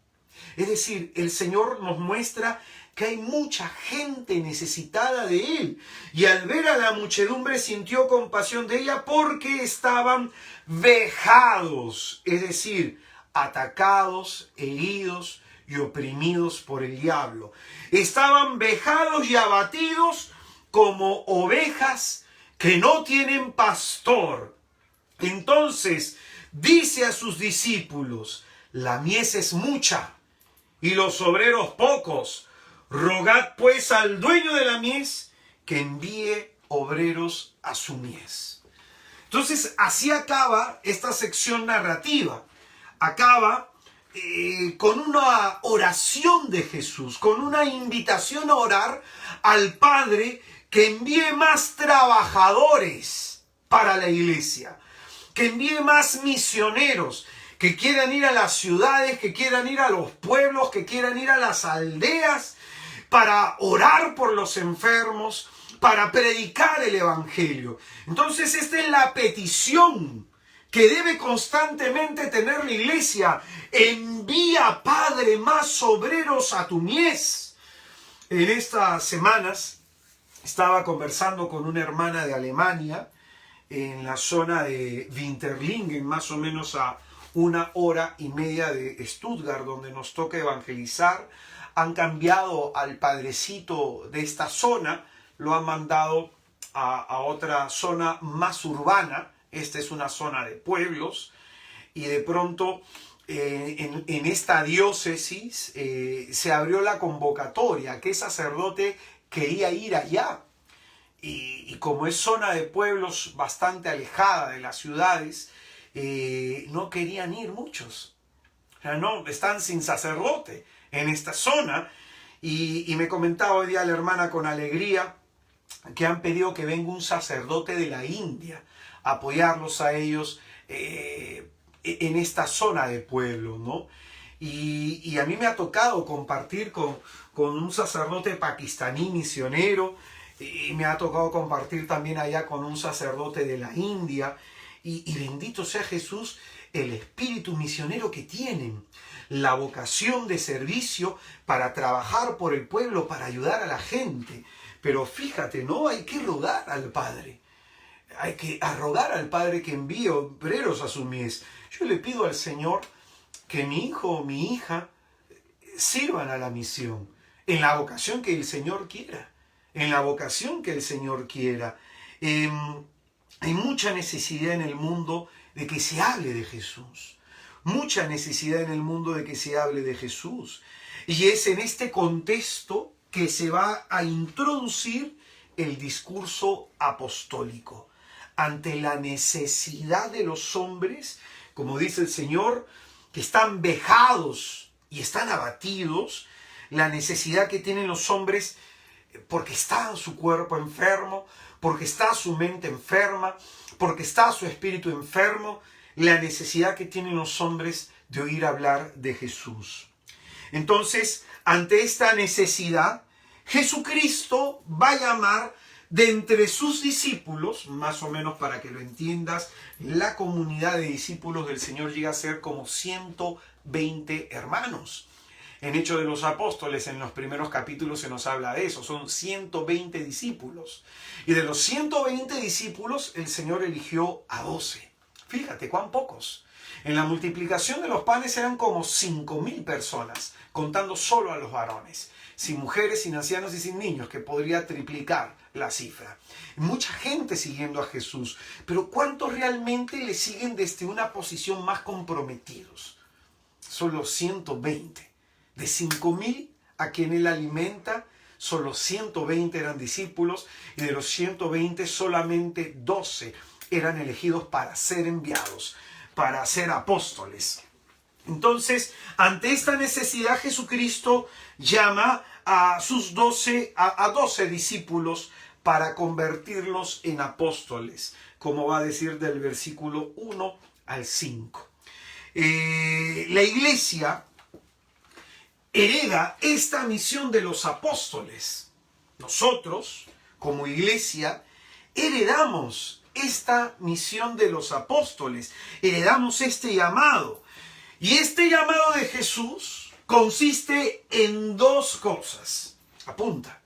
Es decir, el Señor nos muestra que hay mucha gente necesitada de Él. Y al ver a la muchedumbre sintió compasión de ella porque estaban vejados, es decir, atacados, heridos y oprimidos por el diablo. Estaban vejados y abatidos como ovejas que no tienen pastor. Entonces dice a sus discípulos: la mies es mucha y los obreros pocos. Rogad pues al dueño de la mies que envíe obreros a su mies. Entonces, así acaba esta sección narrativa. Acaba con una oración de Jesús, con una invitación a orar al Padre que envíe más trabajadores para la iglesia, que envíe más misioneros, que quieran ir a las ciudades, que quieran ir a los pueblos, que quieran ir a las aldeas para orar por los enfermos, para predicar el evangelio. Entonces, esta es la petición que debe constantemente tener la iglesia. Envía, Padre, más obreros a tu mies. En estas semanas estaba conversando con una hermana de Alemania, en la zona de Winterlingen, más o menos a 1 hora y media de Stuttgart, donde nos toca evangelizar. Han cambiado al padrecito de esta zona, lo han mandado a otra zona más urbana. Esta es una zona de pueblos, y de pronto en esta diócesis se abrió la convocatoria. ¿Qué sacerdote quería ir allá? Y como es zona de pueblos bastante alejada de las ciudades, no querían ir muchos. O sea, no, están sin sacerdote en esta zona. Y me comentaba hoy día la hermana con alegría que han pedido que venga un sacerdote de la India a apoyarlos a ellos en esta zona de pueblo, ¿no? Y a mí me ha tocado compartir con un sacerdote pakistaní misionero, y me ha tocado compartir también allá con un sacerdote de la India, y bendito sea Jesús, el espíritu misionero que tienen, la vocación de servicio para trabajar por el pueblo, para ayudar a la gente. Pero fíjate, ¿no? Hay que rogar al Padre. Hay que rogar al Padre que envíe obreros a su mies. Yo le pido al Señor que mi hijo o mi hija sirvan a la misión, en la vocación que el Señor quiera. En la vocación que el Señor quiera. Hay mucha necesidad en el mundo de que se hable de Jesús. Mucha necesidad en el mundo de que se hable de Jesús. Y es en este contexto que se va a introducir el discurso apostólico. Ante la necesidad de los hombres, como dice el Señor, que están vejados y están abatidos, la necesidad que tienen los hombres porque está su cuerpo enfermo, porque está su mente enferma, porque está su espíritu enfermo, la necesidad que tienen los hombres de oír hablar de Jesús. Entonces, ante esta necesidad, Jesucristo va a llamar de entre sus discípulos, más o menos para que lo entiendas, la comunidad de discípulos del Señor llega a ser como 120 hermanos. En Hechos de los Apóstoles, en los primeros capítulos se nos habla de eso, son 120 discípulos. Y de los 120 discípulos, el Señor eligió a 12. Fíjate cuán pocos. En la multiplicación de los panes eran como 5.000 personas, contando solo a los varones, sin mujeres, sin ancianos y sin niños, que podría triplicar la cifra. Mucha gente siguiendo a Jesús, pero ¿cuántos realmente le siguen desde una posición más comprometidos? Solo 120. De 5.000 a quien él alimenta, solo 120 eran discípulos, y de los 120 solamente 12 eran elegidos para ser enviados, para ser apóstoles. Entonces, ante esta necesidad, Jesucristo llama a sus 12 discípulos para convertirlos en apóstoles, como va a decir del versículo 1 al 5. La iglesia hereda esta misión de los apóstoles. Nosotros, como iglesia, heredamos esta misión de los apóstoles, heredamos este llamado. Y este llamado de Jesús consiste en dos cosas. Apunta.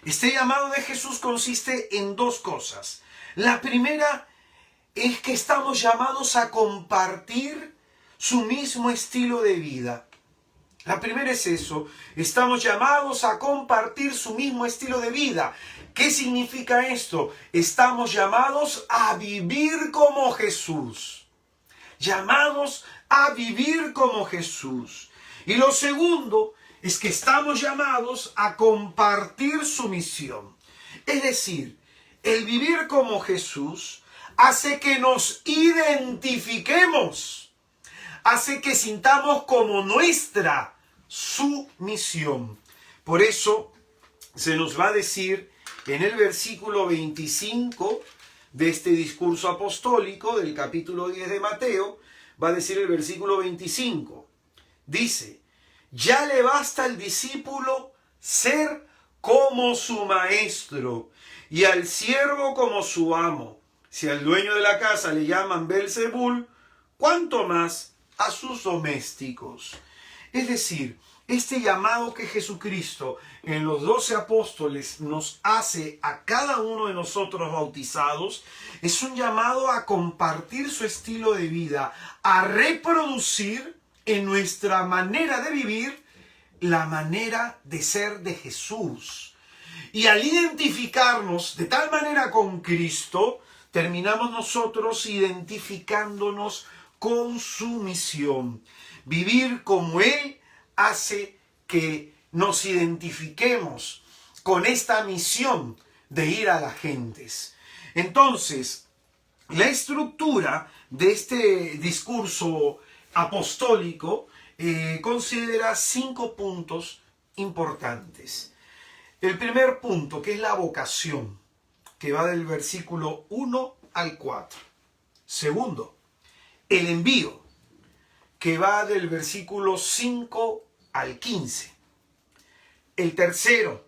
Este llamado de Jesús consiste en dos cosas. La primera es que estamos llamados a compartir su mismo estilo de vida. La primera es eso. Estamos llamados a compartir su mismo estilo de vida. ¿Qué significa esto? Estamos llamados a vivir como Jesús. Llamados a vivir como Jesús. Y lo segundo es que estamos llamados a compartir su misión. Es decir, el vivir como Jesús hace que nos identifiquemos, hace que sintamos como nuestra su misión. Por eso se nos va a decir en el versículo 25 de este discurso apostólico del capítulo 10 de Mateo, va a decir el versículo 25. Dice: ya le basta al discípulo ser como su maestro y al siervo como su amo. Si al dueño de la casa le llaman Belzebul, ¿cuánto más a sus domésticos? Es decir, este llamado que Jesucristo en los 12 apóstoles nos hace a cada uno de nosotros bautizados es un llamado a compartir su estilo de vida, a reproducir en nuestra manera de vivir la manera de ser de Jesús. Y al identificarnos de tal manera con Cristo, terminamos nosotros identificándonos con su misión. Vivir como Él hace que nos identifiquemos con esta misión de ir a las gentes. Entonces, la estructura de este discurso apostólico considera 5 puntos importantes. El primer punto, que es la vocación, que va del versículo 1 al 4. Segundo, el envío, que va del versículo 5 al 15. El tercero,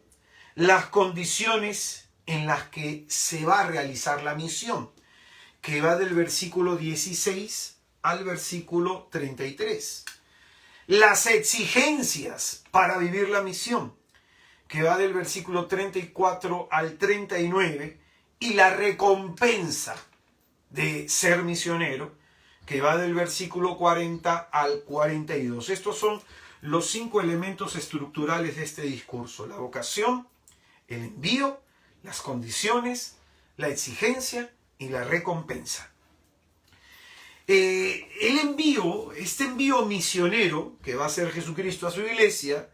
las condiciones en las que se va a realizar la misión, que va del versículo 16 al versículo 33. Las exigencias para vivir la misión, que va del versículo 34 al 39, y la recompensa de ser misionero, que va del versículo 40 al 42. Estos son los 5 elementos estructurales de este discurso: la vocación, el envío, las condiciones, la exigencia y la recompensa. El envío, este envío misionero que va a hacer Jesucristo a su iglesia,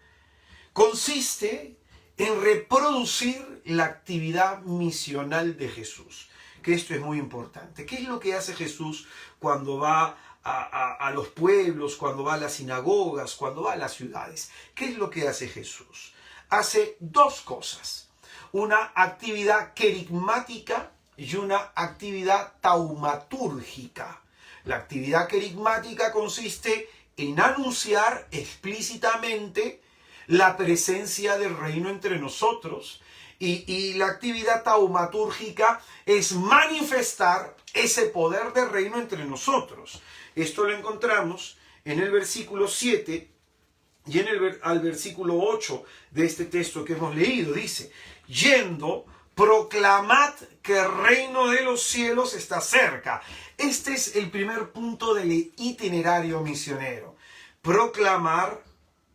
consiste en reproducir la actividad misional de Jesús. Que esto es muy importante. ¿Qué es lo que hace Jesús cuando va a los pueblos, cuando va a las sinagogas, cuando va a las ciudades? ¿Qué es lo que hace Jesús? Hace 2 cosas: una actividad querigmática y una actividad taumatúrgica. La actividad querigmática consiste en anunciar explícitamente la presencia del reino entre nosotros, y la actividad taumatúrgica es manifestar ese poder del reino entre nosotros. Esto lo encontramos en el versículo 7 y al versículo 8 de este texto que hemos leído. Dice: yendo, proclamad que el reino de los cielos está cerca. Este es el primer punto del itinerario misionero. Proclamar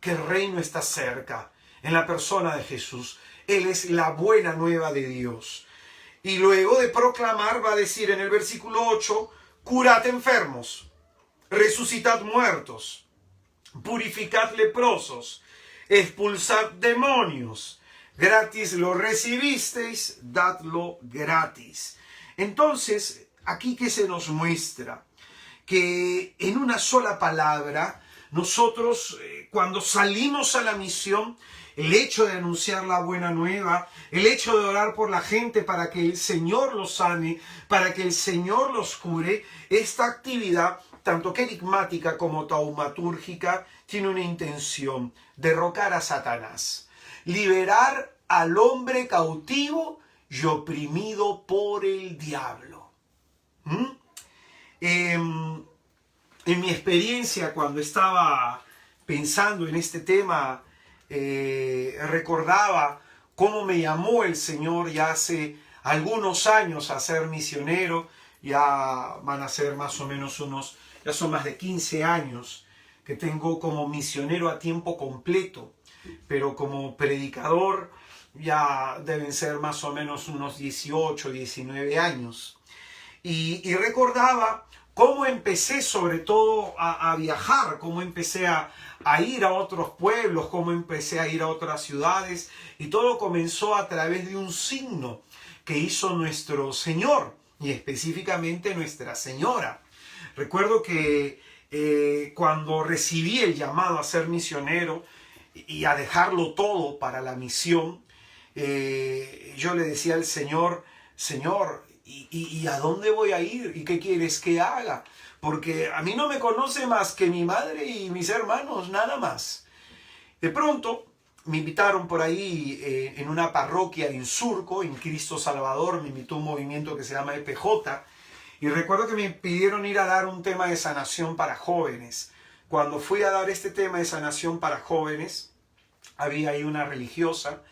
que el reino está cerca en la persona de Jesús. Él es la buena nueva de Dios. Y luego de proclamar va a decir en el versículo 8: curad enfermos, resucitad muertos, purificad leprosos, expulsad demonios. Gratis lo recibisteis, dadlo gratis. Entonces, aquí que se nos muestra que en una sola palabra, nosotros cuando salimos a la misión, el hecho de anunciar la buena nueva, el hecho de orar por la gente para que el Señor los sane, para que el Señor los cure, esta actividad, tanto querigmática como taumatúrgica, tiene una intención: derrocar a Satanás, liberar al hombre cautivo y oprimido por el diablo. En mi experiencia, cuando estaba pensando en este tema, recordaba cómo me llamó el Señor ya hace algunos años a ser misionero. Ya van a ser más o menos ya son más de 15 años que tengo como misionero a tiempo completo, pero como predicador ya deben ser más o menos unos 18, 19 años. Y recordaba cómo empecé sobre todo a viajar, cómo empecé a ir a otros pueblos, cómo empecé a ir a otras ciudades, y todo comenzó a través de un signo que hizo nuestro Señor, y específicamente Nuestra Señora. Recuerdo que cuando recibí el llamado a ser misionero y a dejarlo todo para la misión, yo le decía al Señor, Señor, ¿y a dónde voy a ir? ¿Y qué quieres que haga? Porque a mí no me conoce más que mi madre y mis hermanos, nada más. De pronto me invitaron por ahí en una parroquia en Surco, en Cristo Salvador, me invitó un movimiento que se llama EPJ, y recuerdo que me pidieron ir a dar un tema de sanación para jóvenes. Cuando fui a dar este tema de sanación para jóvenes, había ahí una religiosa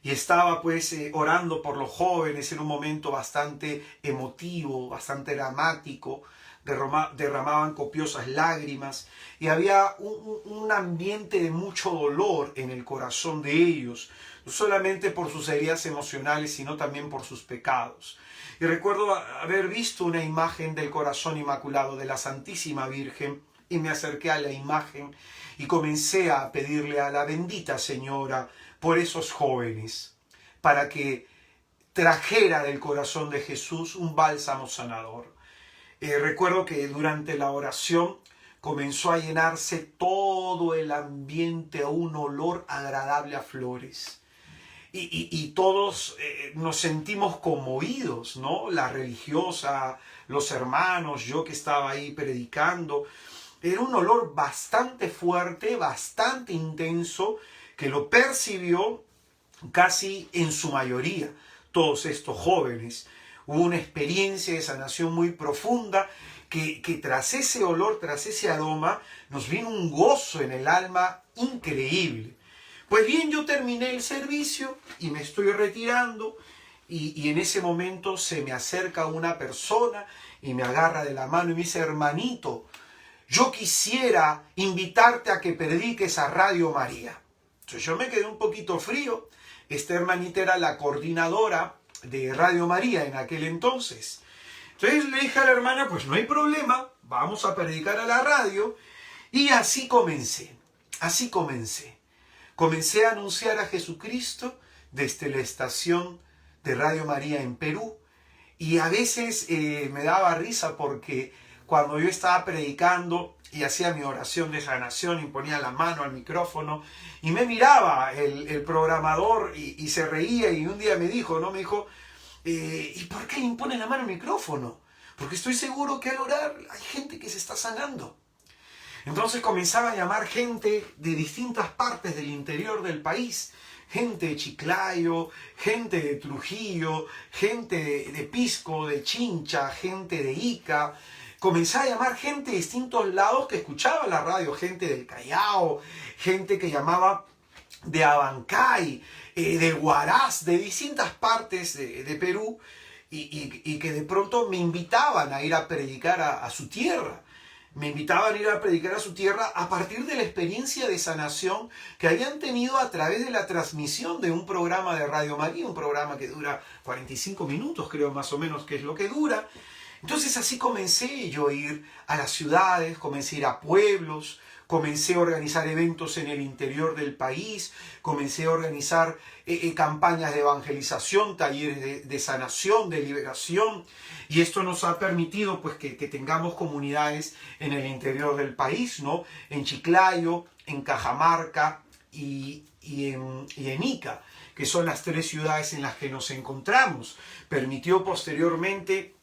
y estaba pues orando por los jóvenes en un momento bastante emotivo, bastante dramático. Derramaban copiosas lágrimas y había un ambiente de mucho dolor en el corazón de ellos, no solamente por sus heridas emocionales, sino también por sus pecados. Y recuerdo haber visto una imagen del corazón inmaculado de la Santísima Virgen, y me acerqué a la imagen y comencé a pedirle a la bendita Señora por esos jóvenes, para que trajera del corazón de Jesús un bálsamo sanador. Recuerdo que durante la oración comenzó a llenarse todo el ambiente a un olor agradable a flores. Y todos nos sentimos conmovidos, ¿no? La religiosa, los hermanos, yo que estaba ahí predicando. Era un olor bastante fuerte, bastante intenso, que lo percibió casi en su mayoría todos estos jóvenes. Hubo una experiencia de sanación muy profunda que tras ese olor, tras ese aroma, nos vino un gozo en el alma increíble. Pues bien, yo terminé el servicio y me estoy retirando y en ese momento se me acerca una persona y me agarra de la mano y me dice, hermanito, yo quisiera invitarte a que prediques a Radio María. Entonces yo me quedé un poquito frío. Esta hermanita era la coordinadora de Radio María en aquel entonces. Entonces le dije a la hermana, pues no hay problema, vamos a predicar a la radio. Y así comencé, así comencé. Comencé a anunciar a Jesucristo desde la estación de Radio María en Perú. Y a veces me daba risa porque cuando yo estaba predicando y hacía mi oración de sanación y ponía la mano al micrófono y me miraba el programador y se reía y un día me dijo, ¿no? Me dijo, ¿y por qué le impone la mano al micrófono? Porque estoy seguro que al orar hay gente que se está sanando. Entonces comenzaba a llamar gente de distintas partes del interior del país, gente de Chiclayo, gente de Trujillo, gente de Pisco, de Chincha, gente de Ica. Comenzaba a llamar gente de distintos lados que escuchaba la radio, gente del Callao, gente que llamaba de Abancay, de Huaraz, de distintas partes de Perú, y que de pronto me invitaban a ir a predicar a su tierra. Me invitaban a ir a predicar a su tierra a partir de la experiencia de sanación que habían tenido a través de la transmisión de un programa de Radio María, un programa que dura 45 minutos, creo más o menos que es lo que dura. Entonces así comencé yo a ir a las ciudades, comencé a ir a pueblos, comencé a organizar eventos en el interior del país, comencé a organizar campañas de evangelización, talleres de sanación, de liberación, y esto nos ha permitido pues que tengamos comunidades en el interior del país, ¿no? En Chiclayo, en Cajamarca y en Ica, que son las tres ciudades en las que nos encontramos. Permitió posteriormente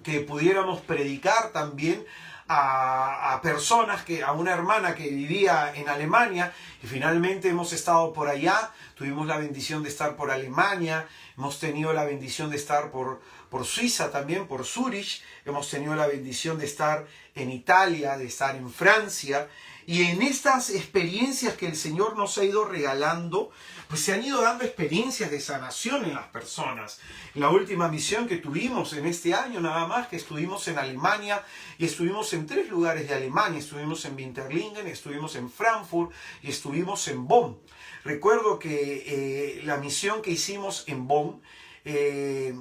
que pudiéramos predicar también a personas, a una hermana que vivía en Alemania, y finalmente hemos estado por allá, tuvimos la bendición de estar por Alemania, hemos tenido la bendición de estar por Suiza también, por Zurich, hemos tenido la bendición de estar en Italia, de estar en Francia, y en estas experiencias que el Señor nos ha ido regalando, pues se han ido dando experiencias de sanación en las personas. La última misión que tuvimos en este año nada más, que estuvimos en Alemania, y estuvimos en 3 lugares de Alemania, estuvimos en Winterlingen, estuvimos en Frankfurt y estuvimos en Bonn. Recuerdo que la misión que hicimos en Bonn, el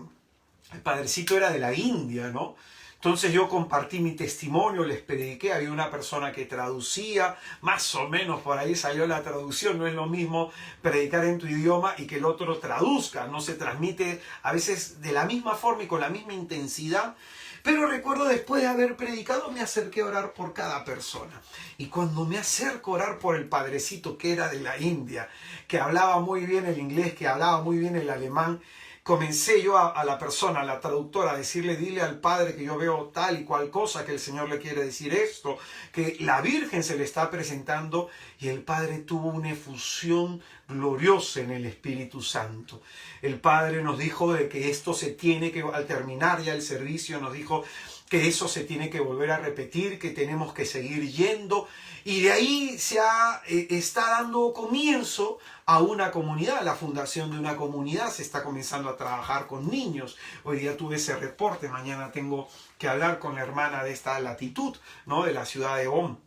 padrecito era de la India, ¿no? Entonces yo compartí mi testimonio, les prediqué, había una persona que traducía, más o menos por ahí salió la traducción, no es lo mismo predicar en tu idioma y que el otro traduzca, no se transmite a veces de la misma forma y con la misma intensidad. Pero recuerdo, después de haber predicado, me acerqué a orar por cada persona. Y cuando me acerco a orar por el padrecito que era de la India, que hablaba muy bien el inglés, que hablaba muy bien el alemán, comencé yo a la persona, a la traductora, a decirle: dile al padre que yo veo tal y cual cosa, que el Señor le quiere decir esto, que la Virgen se le está presentando. Y el padre tuvo una efusión gloriosa en el Espíritu Santo. El padre nos dijo de que esto se tiene que, al terminar ya el servicio, nos dijo que eso se tiene que volver a repetir, que tenemos que seguir yendo. Y de ahí está dando comienzo a una comunidad, la fundación de una comunidad. Se está comenzando a trabajar con niños. Hoy día tuve ese reporte, mañana tengo que hablar con la hermana de esta latitud, ¿no?, de la ciudad de Bonn.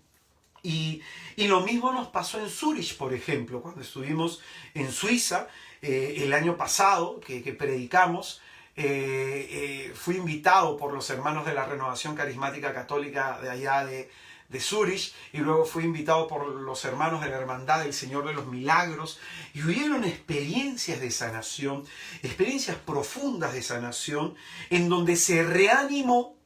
Y lo mismo nos pasó en Zurich, por ejemplo, cuando estuvimos en Suiza el año pasado, que predicamos. Fui invitado por los hermanos de la Renovación Carismática Católica de allá de Zurich, y luego fui invitado por los hermanos de la Hermandad del Señor de los Milagros, y hubieron experiencias de sanación, experiencias profundas de sanación, en donde se reanimó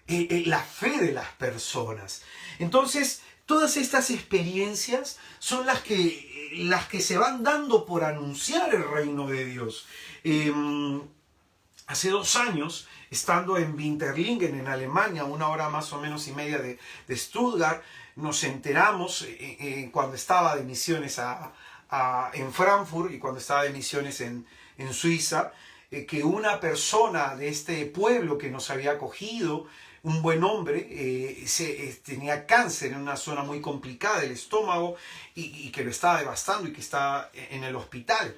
la fe de las personas. Entonces, todas estas experiencias son las que se van dando por anunciar el reino de Dios. Hace 2 años, estando en Winterlingen, en Alemania, 1 hora más o menos y media de Stuttgart, nos enteramos, cuando estaba de misiones en Frankfurt y cuando estaba de misiones en Suiza, que una persona de este pueblo que nos había acogido, un buen hombre, tenía cáncer en una zona muy complicada del estómago y que lo estaba devastando y que está en el hospital.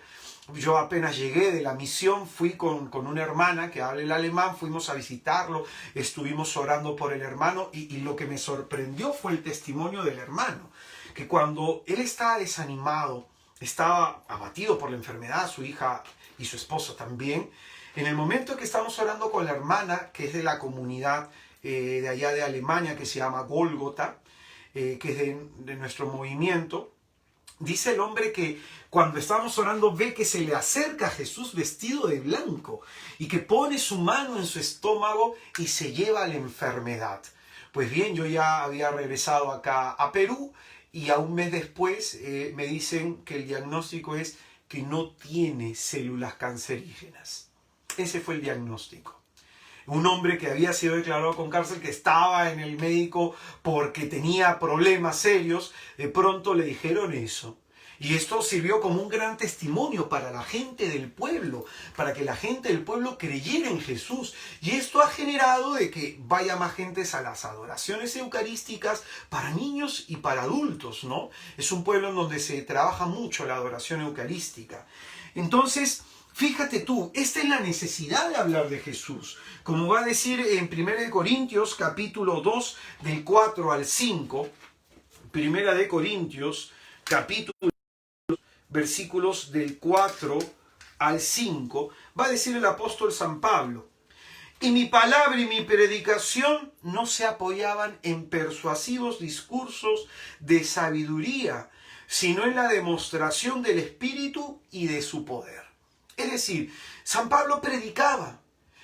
Yo apenas llegué de la misión, fui con una hermana que habla el alemán, fuimos a visitarlo, estuvimos orando por el hermano, y lo que me sorprendió fue el testimonio del hermano, que cuando él estaba desanimado, estaba abatido por la enfermedad, su hija y su esposo también, en el momento que estamos orando con la hermana, que es de la comunidad de allá de Alemania, que se llama Gólgota, que es de nuestro movimiento, dice el hombre que cuando estamos orando ve que se le acerca a Jesús vestido de blanco y que pone su mano en su estómago y se lleva la enfermedad. Pues bien, yo ya había regresado acá a Perú y a un mes después me dicen que el diagnóstico es que no tiene células cancerígenas. Ese fue el diagnóstico. Un hombre que había sido declarado con cáncer, que estaba en el médico porque tenía problemas serios, de pronto le dijeron eso. Y esto sirvió como un gran testimonio para la gente del pueblo, para que la gente del pueblo creyera en Jesús. Y esto ha generado de que vaya más gente a las adoraciones eucarísticas para niños y para adultos, ¿no? Es un pueblo en donde se trabaja mucho la adoración eucarística. Entonces, fíjate tú, esta es la necesidad de hablar de Jesús. Como va a decir en 1 Corintios capítulo 2 del 4 al 5, 1 Corintios capítulo versículos del 4 al 5, va a decir el apóstol San Pablo: y mi palabra y mi predicación no se apoyaban en persuasivos discursos de sabiduría, sino en la demostración del Espíritu y de su poder. Es decir, San Pablo predicaba,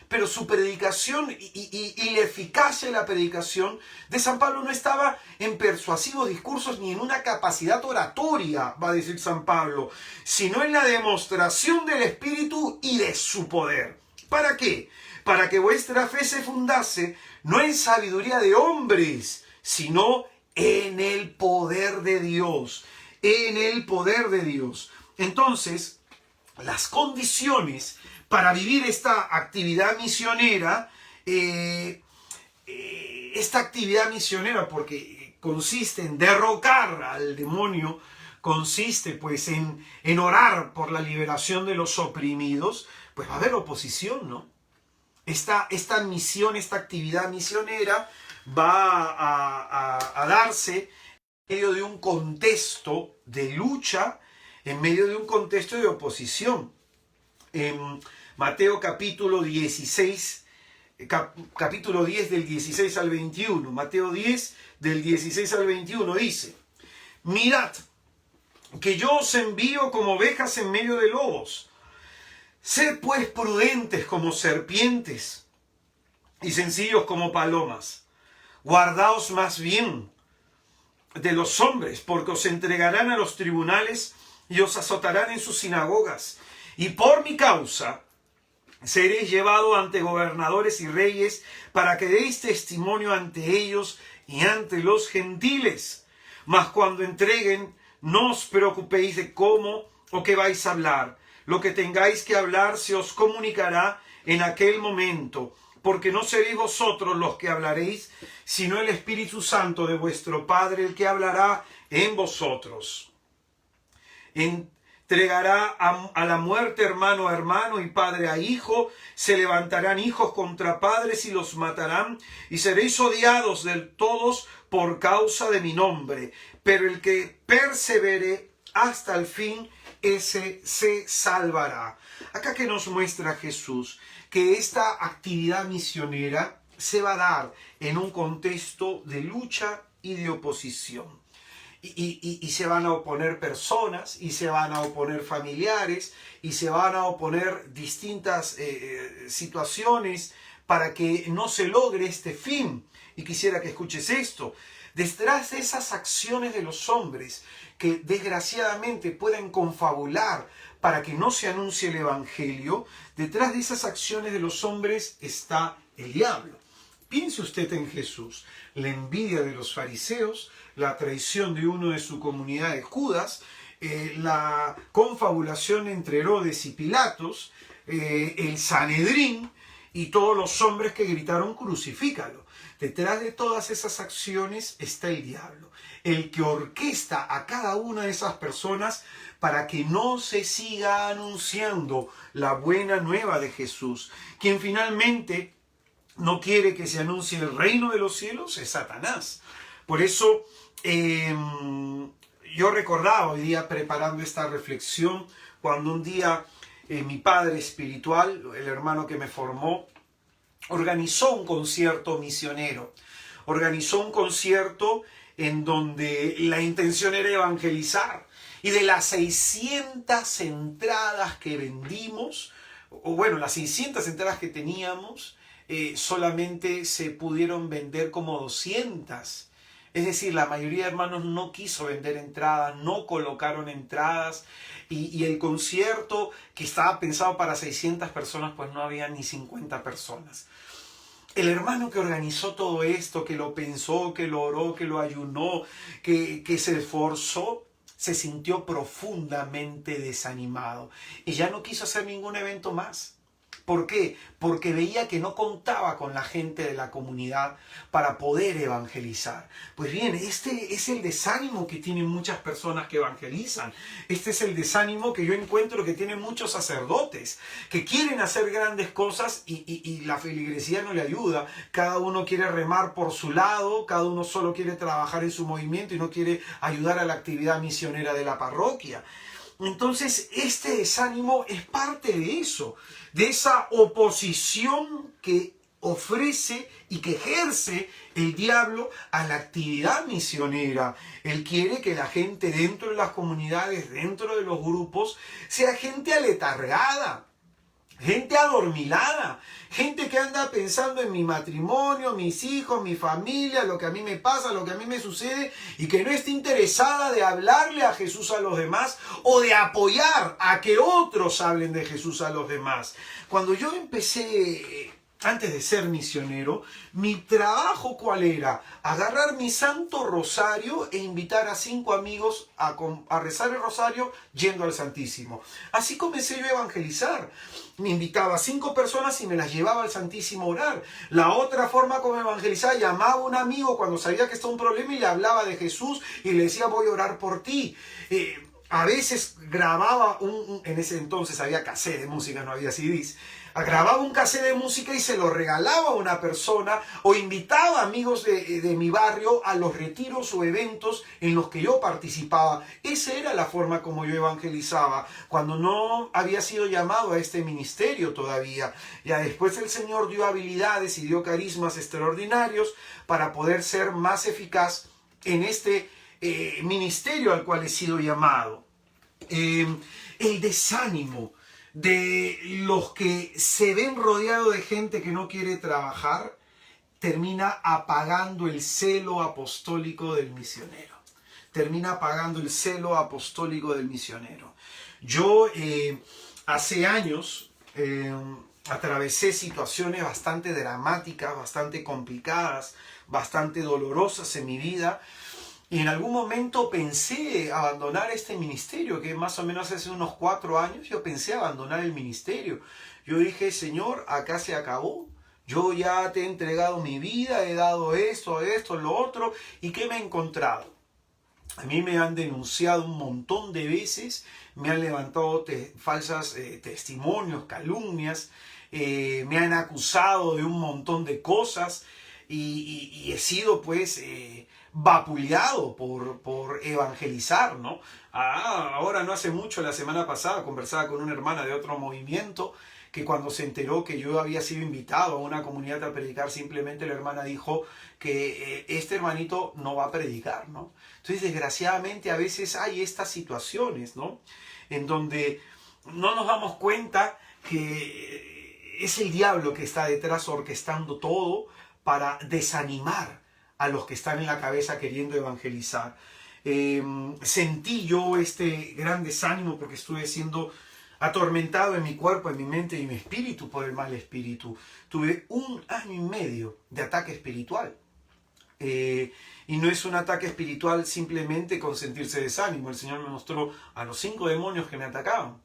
pero su predicación y la eficacia de la predicación de San Pablo no estaba en persuasivos discursos ni en una capacidad oratoria, va a decir San Pablo, sino en la demostración del Espíritu y de su poder. ¿Para qué? Para que vuestra fe se fundase no en sabiduría de hombres, sino en el poder de Dios. En el poder de Dios. Entonces, las condiciones para vivir esta actividad misionera, porque consiste en derrocar al demonio, consiste pues en orar por la liberación de los oprimidos, pues va a haber oposición, ¿no? Esta misión, esta actividad misionera va a darse en medio de un contexto de lucha, en medio de un contexto de oposición. En Mateo capítulo 16, capítulo 10 del 16 al 21. Mateo 10 del 16 al 21 dice: mirad, que yo os envío como ovejas en medio de lobos. Sed pues prudentes como serpientes y sencillos como palomas. Guardaos más bien de los hombres, porque os entregarán a los tribunales y os azotarán en sus sinagogas. Y por mi causa seréis llevados ante gobernadores y reyes, para que deis testimonio ante ellos y ante los gentiles. Mas cuando entreguen, no os preocupéis de cómo o qué vais a hablar. Lo que tengáis que hablar se os comunicará en aquel momento, porque no seréis vosotros los que hablaréis, sino el Espíritu Santo de vuestro Padre el que hablará en vosotros. Entregará a la muerte hermano a hermano y padre a hijo. Se levantarán hijos contra padres y los matarán, y seréis odiados de todos por causa de mi nombre. Pero el que persevere hasta el fin, ese se salvará. Acá que nos muestra Jesús que esta actividad misionera se va a dar en un contexto de lucha y de oposición. Y se van a oponer personas, y se van a oponer familiares, y se van a oponer distintas situaciones para que no se logre este fin. Y quisiera que escuches esto. Detrás de esas acciones de los hombres que desgraciadamente pueden confabular para que no se anuncie el Evangelio, detrás de esas acciones de los hombres está el diablo. Piense usted en Jesús, la envidia de los fariseos, la traición de uno de su comunidad de Judas, la confabulación entre Herodes y Pilatos, el Sanedrín y todos los hombres que gritaron crucifícalo. Detrás de todas esas acciones está el diablo, el que orquesta a cada una de esas personas para que no se siga anunciando la buena nueva de Jesús. Quien finalmente no quiere que se anuncie el reino de los cielos es Satanás. Por eso yo recordaba hoy día, preparando esta reflexión, cuando un día mi padre espiritual, el hermano que me formó, organizó un concierto misionero. Organizó un concierto en donde la intención era evangelizar. Y de las 600 entradas que vendimos, o bueno, las 600 entradas que teníamos, solamente se pudieron vender como 200. Es decir, la mayoría de hermanos no quiso vender entradas, no colocaron entradas, y el concierto que estaba pensado para 600 personas, pues no había ni 50 personas. El hermano que organizó todo esto, que lo pensó, que lo oró, que lo ayunó, que se esforzó, se sintió profundamente desanimado y ya no quiso hacer ningún evento más. ¿Por qué? Porque veía que no contaba con la gente de la comunidad para poder evangelizar. Pues bien, este es el desánimo que tienen muchas personas que evangelizan. Este es el desánimo que yo encuentro que tienen muchos sacerdotes, que quieren hacer grandes cosas y la feligresía no le ayuda. Cada uno quiere remar por su lado, cada uno solo quiere trabajar en su movimiento y no quiere ayudar a la actividad misionera de la parroquia. Entonces, este desánimo es parte de eso, de esa oposición que ofrece y que ejerce el diablo a la actividad misionera. Él quiere que la gente dentro de las comunidades, dentro de los grupos, sea gente aletargada, gente adormilada, gente que anda pensando en mi matrimonio, mis hijos, mi familia, lo que a mí me pasa, lo que a mí me sucede, y que no esté interesada de hablarle a Jesús a los demás o de apoyar a que otros hablen de Jesús a los demás. Cuando yo empecé, antes de ser misionero, mi trabajo ¿cuál era? Agarrar mi santo rosario e invitar a 5 amigos a rezar el rosario yendo al Santísimo. Así comencé yo a evangelizar. Me invitaba a 5 personas y me las llevaba al Santísimo a orar. La otra forma como evangelizar, llamaba a un amigo cuando sabía que estaba un problema y le hablaba de Jesús y le decía: voy a orar por ti. A veces grababa en ese entonces había cassette de música, no había CDs. grababa un cassette de música y se lo regalaba a una persona o invitaba a amigos de mi barrio a los retiros o eventos en los que yo participaba. Esa era la forma como yo evangelizaba, cuando no había sido llamado a este ministerio todavía. Ya después el Señor dio habilidades y dio carismas extraordinarios para poder ser más eficaz en este ministerio al cual he sido llamado. El desánimo de los que se ven rodeados de gente que no quiere trabajar termina apagando el celo apostólico del misionero. Termina apagando el celo apostólico del misionero. Yo hace años atravesé situaciones bastante dramáticas, bastante complicadas, bastante dolorosas en mi vida. Y en algún momento pensé abandonar este ministerio, que más o menos hace unos 4 años yo pensé abandonar el ministerio. Yo dije, Señor, acá se acabó. Yo ya te he entregado mi vida, he dado esto, lo otro. ¿Y qué me he encontrado? A mí me han denunciado un montón de veces, me han levantado falsas testimonios, calumnias, me han acusado de un montón de cosas y he sido pues vapuleado por evangelizar, ¿no? Ahora no hace mucho, la semana pasada, conversaba con una hermana de otro movimiento que cuando se enteró que yo había sido invitado a una comunidad a predicar, simplemente la hermana dijo que este hermanito no va a predicar, ¿no? Entonces, desgraciadamente, a veces hay estas situaciones, ¿no? En donde no nos damos cuenta que es el diablo que está detrás orquestando todo para desanimar a los que están en la cabeza queriendo evangelizar. Sentí yo este gran desánimo porque estuve siendo atormentado en mi cuerpo, en mi mente y en mi espíritu por el mal espíritu. Tuve 1 año y medio de ataque espiritual. Y no es un ataque espiritual simplemente con sentirse desánimo. El Señor me mostró a los 5 demonios que me atacaban.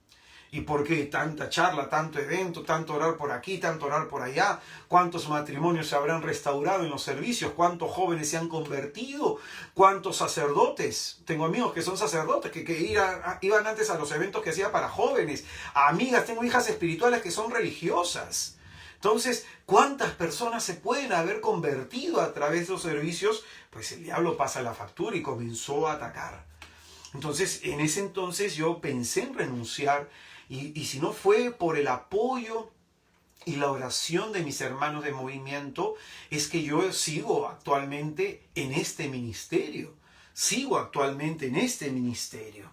¿Y por qué tanta charla, tanto evento, tanto orar por aquí, tanto orar por allá? ¿Cuántos matrimonios se habrán restaurado en los servicios? ¿Cuántos jóvenes se han convertido? ¿Cuántos sacerdotes? Tengo amigos que son sacerdotes, que iban antes a los eventos que hacía para jóvenes. Amigas, tengo hijas espirituales que son religiosas. Entonces, ¿cuántas personas se pueden haber convertido a través de los servicios? Pues el diablo pasa la factura y comenzó a atacar. Entonces, en ese entonces yo pensé en renunciar y si no fue por el apoyo y la oración de mis hermanos de movimiento, es que yo sigo actualmente en este ministerio. Sigo actualmente en este ministerio.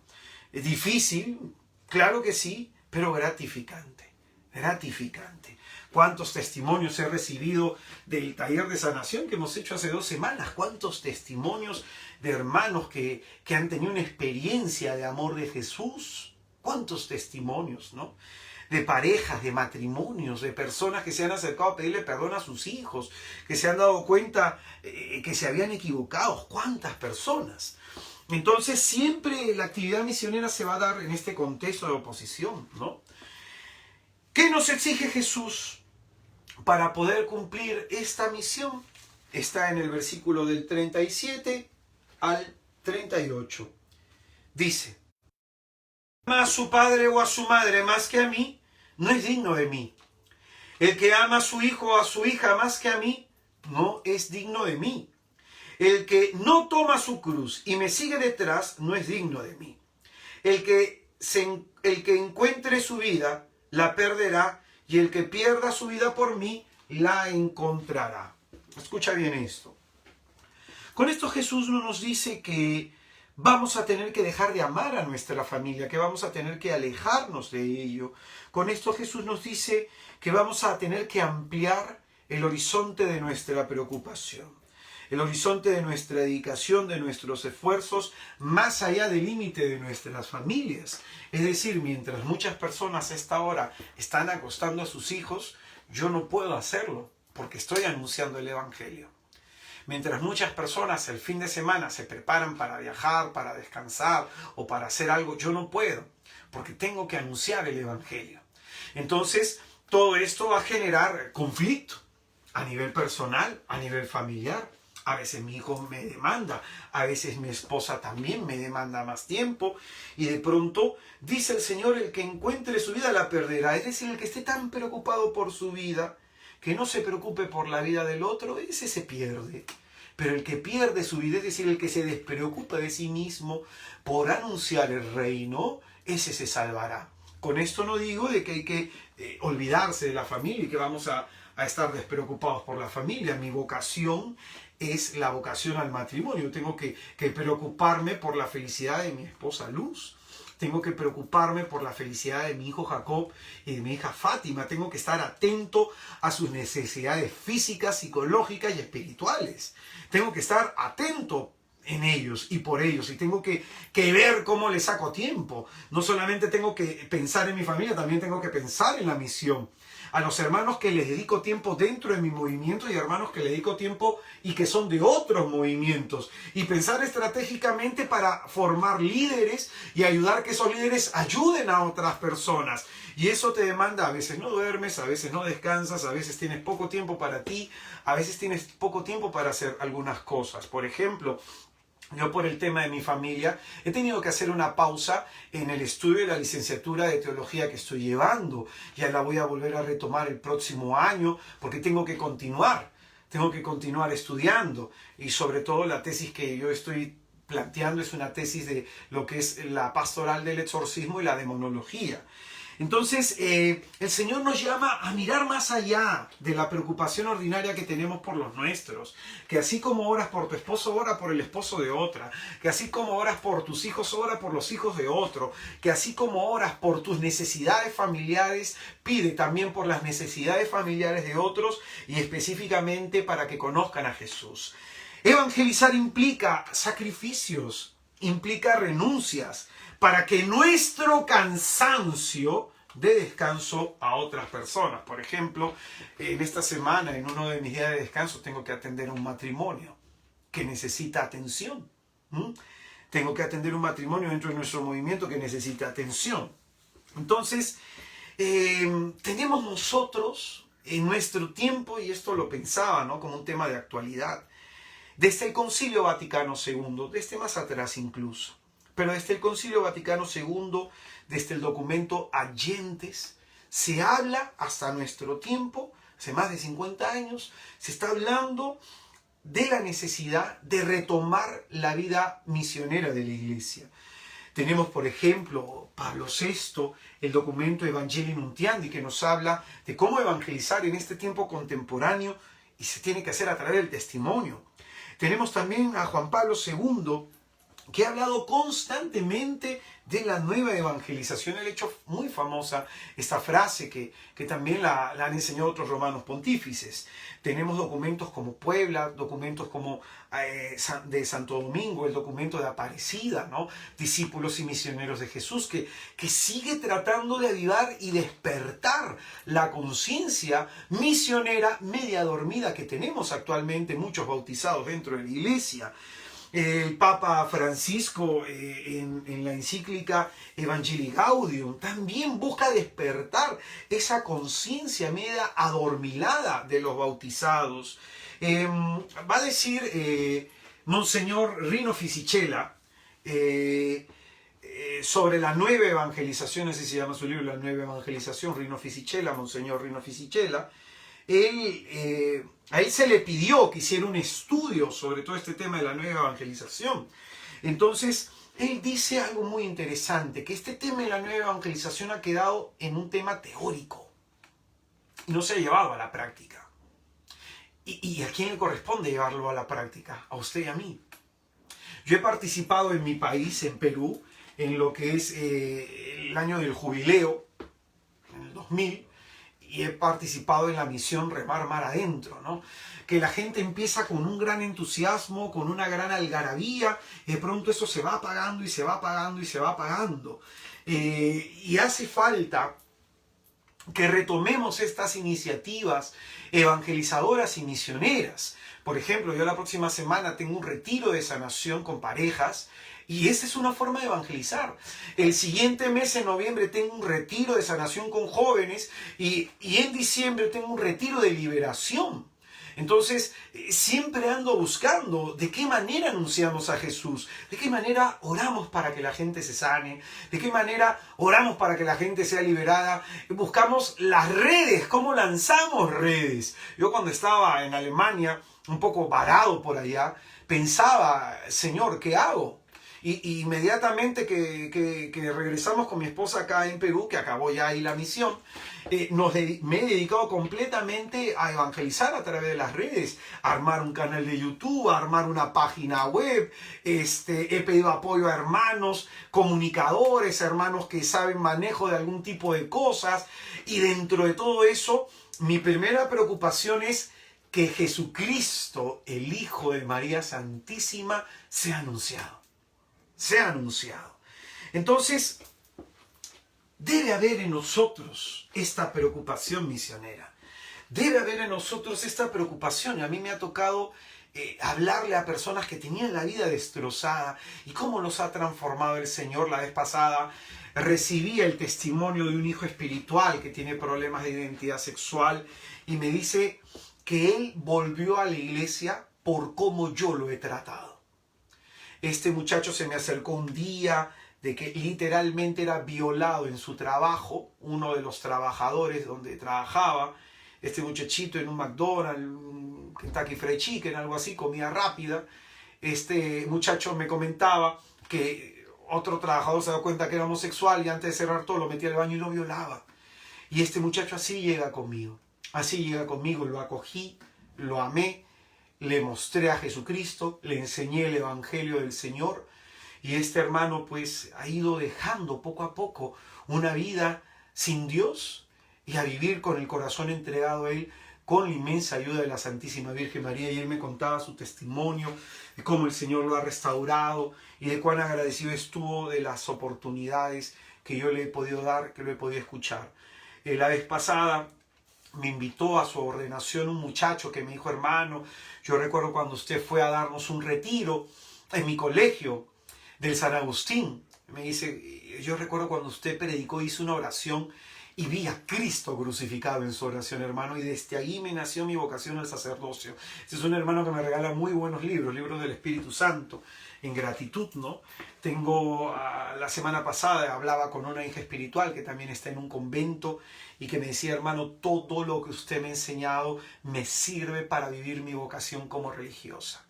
¿Es difícil? Claro que sí, pero gratificante. Gratificante. ¿Cuántos testimonios he recibido del taller de sanación que hemos hecho hace 2 semanas? ¿Cuántos testimonios de hermanos que han tenido una experiencia de amor de Jesús? ¿Cuántos testimonios, no? De parejas, de matrimonios, de personas que se han acercado a pedirle perdón a sus hijos, que se han dado cuenta que se habían equivocado. ¿Cuántas personas? Entonces siempre la actividad misionera se va a dar en este contexto de oposición, ¿no? ¿Qué nos exige Jesús para poder cumplir esta misión? Está en el versículo del 37 al 38. Dice: ama a su padre o a su madre más que a mí, no es digno de mí. El que ama a su hijo o a su hija más que a mí, no es digno de mí. El que no toma su cruz y me sigue detrás, no es digno de mí. El que encuentre su vida, la perderá, y el que pierda su vida por mí, la encontrará. Escucha bien esto. Con esto Jesús no nos dice que vamos a tener que dejar de amar a nuestra familia, que vamos a tener que alejarnos de ello. Con esto Jesús nos dice que vamos a tener que ampliar el horizonte de nuestra preocupación, el horizonte de nuestra dedicación, de nuestros esfuerzos, más allá del límite de nuestras familias. Es decir, mientras muchas personas a esta hora están acostando a sus hijos, yo no puedo hacerlo porque estoy anunciando el Evangelio. Mientras muchas personas el fin de semana se preparan para viajar, para descansar o para hacer algo, yo no puedo, porque tengo que anunciar el Evangelio. Entonces, todo esto va a generar conflicto a nivel personal, a nivel familiar, A veces mi hijo me demanda, a veces mi esposa también me demanda más tiempo y de pronto dice el Señor, el que encuentre su vida la perderá. Es decir, el que esté tan preocupado por su vida, que no se preocupe por la vida del otro, ese se pierde. Pero el que pierde su vida, es decir, el que se despreocupa de sí mismo por anunciar el reino, ese se salvará. Con esto no digo de que hay que olvidarse de la familia y que vamos a estar despreocupados por la familia. Mi vocación es la vocación al matrimonio. Tengo que preocuparme por la felicidad de mi esposa Luz. Tengo que preocuparme por la felicidad de mi hijo Jacob y de mi hija Fátima. Tengo que estar atento a sus necesidades físicas, psicológicas y espirituales. Tengo que estar atento en ellos y por ellos. Y tengo que ver cómo les saco tiempo. No solamente tengo que pensar en mi familia, también tengo que pensar en la misión. A los hermanos que les dedico tiempo dentro de mi movimiento y hermanos que les dedico tiempo y que son de otros movimientos. Y pensar estratégicamente para formar líderes y ayudar que esos líderes ayuden a otras personas. Y eso te demanda, a veces no duermes, a veces no descansas, a veces tienes poco tiempo para ti, a veces tienes poco tiempo para hacer algunas cosas. Por ejemplo, yo por el tema de mi familia he tenido que hacer una pausa en el estudio de la licenciatura de teología que estoy llevando. Ya la voy a volver a retomar el próximo año porque tengo que continuar estudiando. Y sobre todo la tesis que yo estoy planteando es una tesis de lo que es la pastoral del exorcismo y la demonología. Entonces, el Señor nos llama a mirar más allá de la preocupación ordinaria que tenemos por los nuestros. Que así como oras por tu esposo, ora por el esposo de otra. Que así como oras por tus hijos, ora por los hijos de otro. Que así como oras por tus necesidades familiares, pide también por las necesidades familiares de otros y específicamente para que conozcan a Jesús. Evangelizar implica sacrificios, implica renuncias, para que nuestro cansancio dé descanso a otras personas. Por ejemplo, en esta semana, en uno de mis días de descanso, tengo que atender un matrimonio que necesita atención. Tengo que atender un matrimonio dentro de nuestro movimiento que necesita atención. Entonces, tenemos nosotros en nuestro tiempo, y esto lo pensaba, ¿no?, como un tema de actualidad, desde el Concilio Vaticano II, desde más atrás incluso, pero desde el Concilio Vaticano II, desde el documento Agentes, se habla hasta nuestro tiempo, hace más de 50 años, se está hablando de la necesidad de retomar la vida misionera de la Iglesia. Tenemos, por ejemplo, Pablo VI, el documento Evangelii Nuntiandi, que nos habla de cómo evangelizar en este tiempo contemporáneo y se tiene que hacer a través del testimonio. Tenemos también a Juan Pablo II, que ha hablado constantemente de la nueva evangelización. Él ha hecho muy famosa esta frase que también la han enseñado otros romanos pontífices. Tenemos documentos como Puebla, documentos como de Santo Domingo, el documento de Aparecida, ¿no?, discípulos y misioneros de Jesús, que sigue tratando de avivar y despertar la conciencia misionera media dormida que tenemos actualmente muchos bautizados dentro de la Iglesia. El Papa Francisco en la encíclica Evangelii Gaudium también busca despertar esa conciencia media adormilada de los bautizados. Va a decir Monseñor Rino Fisichella sobre la nueva evangelización, así se llama su libro, La Nueva Evangelización, Rino Fisichella, Monseñor Rino Fisichella. A él se le pidió que hiciera un estudio sobre todo este tema de la nueva evangelización. Entonces, él dice algo muy interesante, que este tema de la nueva evangelización ha quedado en un tema teórico y no se ha llevado a la práctica. ¿Y a quién le corresponde llevarlo a la práctica? A usted y a mí. Yo he participado en mi país, en Perú, en lo que es el año del jubileo, en el 2000, y he participado en la misión Remar Mar Adentro, ¿no? Que la gente empieza con un gran entusiasmo, con una gran algarabía, y de pronto eso se va apagando y se va apagando y se va apagando. Y hace falta que retomemos estas iniciativas evangelizadoras y misioneras. Por ejemplo, yo la próxima semana tengo un retiro de sanación con parejas, y esa es una forma de evangelizar. El siguiente mes, en noviembre, tengo un retiro de sanación con jóvenes y en diciembre tengo un retiro de liberación. Entonces, siempre ando buscando de qué manera anunciamos a Jesús, de qué manera oramos para que la gente se sane, de qué manera oramos para que la gente sea liberada. Buscamos las redes, cómo lanzamos redes. Yo cuando estaba en Alemania, un poco varado por allá, pensaba, Señor, ¿qué hago? Y inmediatamente que regresamos con mi esposa acá en Perú, que acabó ya ahí la misión, me he dedicado completamente a evangelizar a través de las redes, a armar un canal de YouTube, a armar una página web. He pedido apoyo a hermanos, comunicadores, hermanos que saben manejo de algún tipo de cosas. Y dentro de todo eso, mi primera preocupación es que Jesucristo, el Hijo de María Santísima, sea anunciado. Sea anunciado. Entonces, debe haber en nosotros esta preocupación misionera. Debe haber en nosotros esta preocupación. Y a mí me ha tocado hablarle a personas que tenían la vida destrozada y cómo los ha transformado el Señor. La vez pasada recibí el testimonio de un hijo espiritual que tiene problemas de identidad sexual y me dice que él volvió a la iglesia por cómo yo lo he tratado. Este muchacho se me acercó un día de que literalmente era violado en su trabajo, uno de los trabajadores donde trabajaba, este muchachito en un McDonald's, un Kentucky Fried Chicken, algo así, comida rápida. Este muchacho me comentaba que otro trabajador se dio cuenta que era homosexual y antes de cerrar todo lo metía al baño y lo violaba. Y este muchacho así llega conmigo, lo acogí, lo amé. Le mostré a Jesucristo, le enseñé el Evangelio del Señor y este hermano pues ha ido dejando poco a poco una vida sin Dios y a vivir con el corazón entregado a Él con la inmensa ayuda de la Santísima Virgen María. Y él me contaba su testimonio de cómo el Señor lo ha restaurado y de cuán agradecido estuvo de las oportunidades que yo le he podido dar, que lo he podido escuchar. La vez pasada me invitó a su ordenación un muchacho que me dijo, hermano, yo recuerdo cuando usted fue a darnos un retiro en mi colegio del San Agustín. Me dice, yo recuerdo cuando usted predicó, hizo una oración y vi a Cristo crucificado en su oración, hermano, y desde allí me nació mi vocación al sacerdocio. Este es un hermano que me regala muy buenos libros, libros del Espíritu Santo, en gratitud, ¿no? Tengo, la semana pasada hablaba con una hija espiritual que también está en un convento y que me decía, hermano, todo lo que usted me ha enseñado me sirve para vivir mi vocación como religiosa.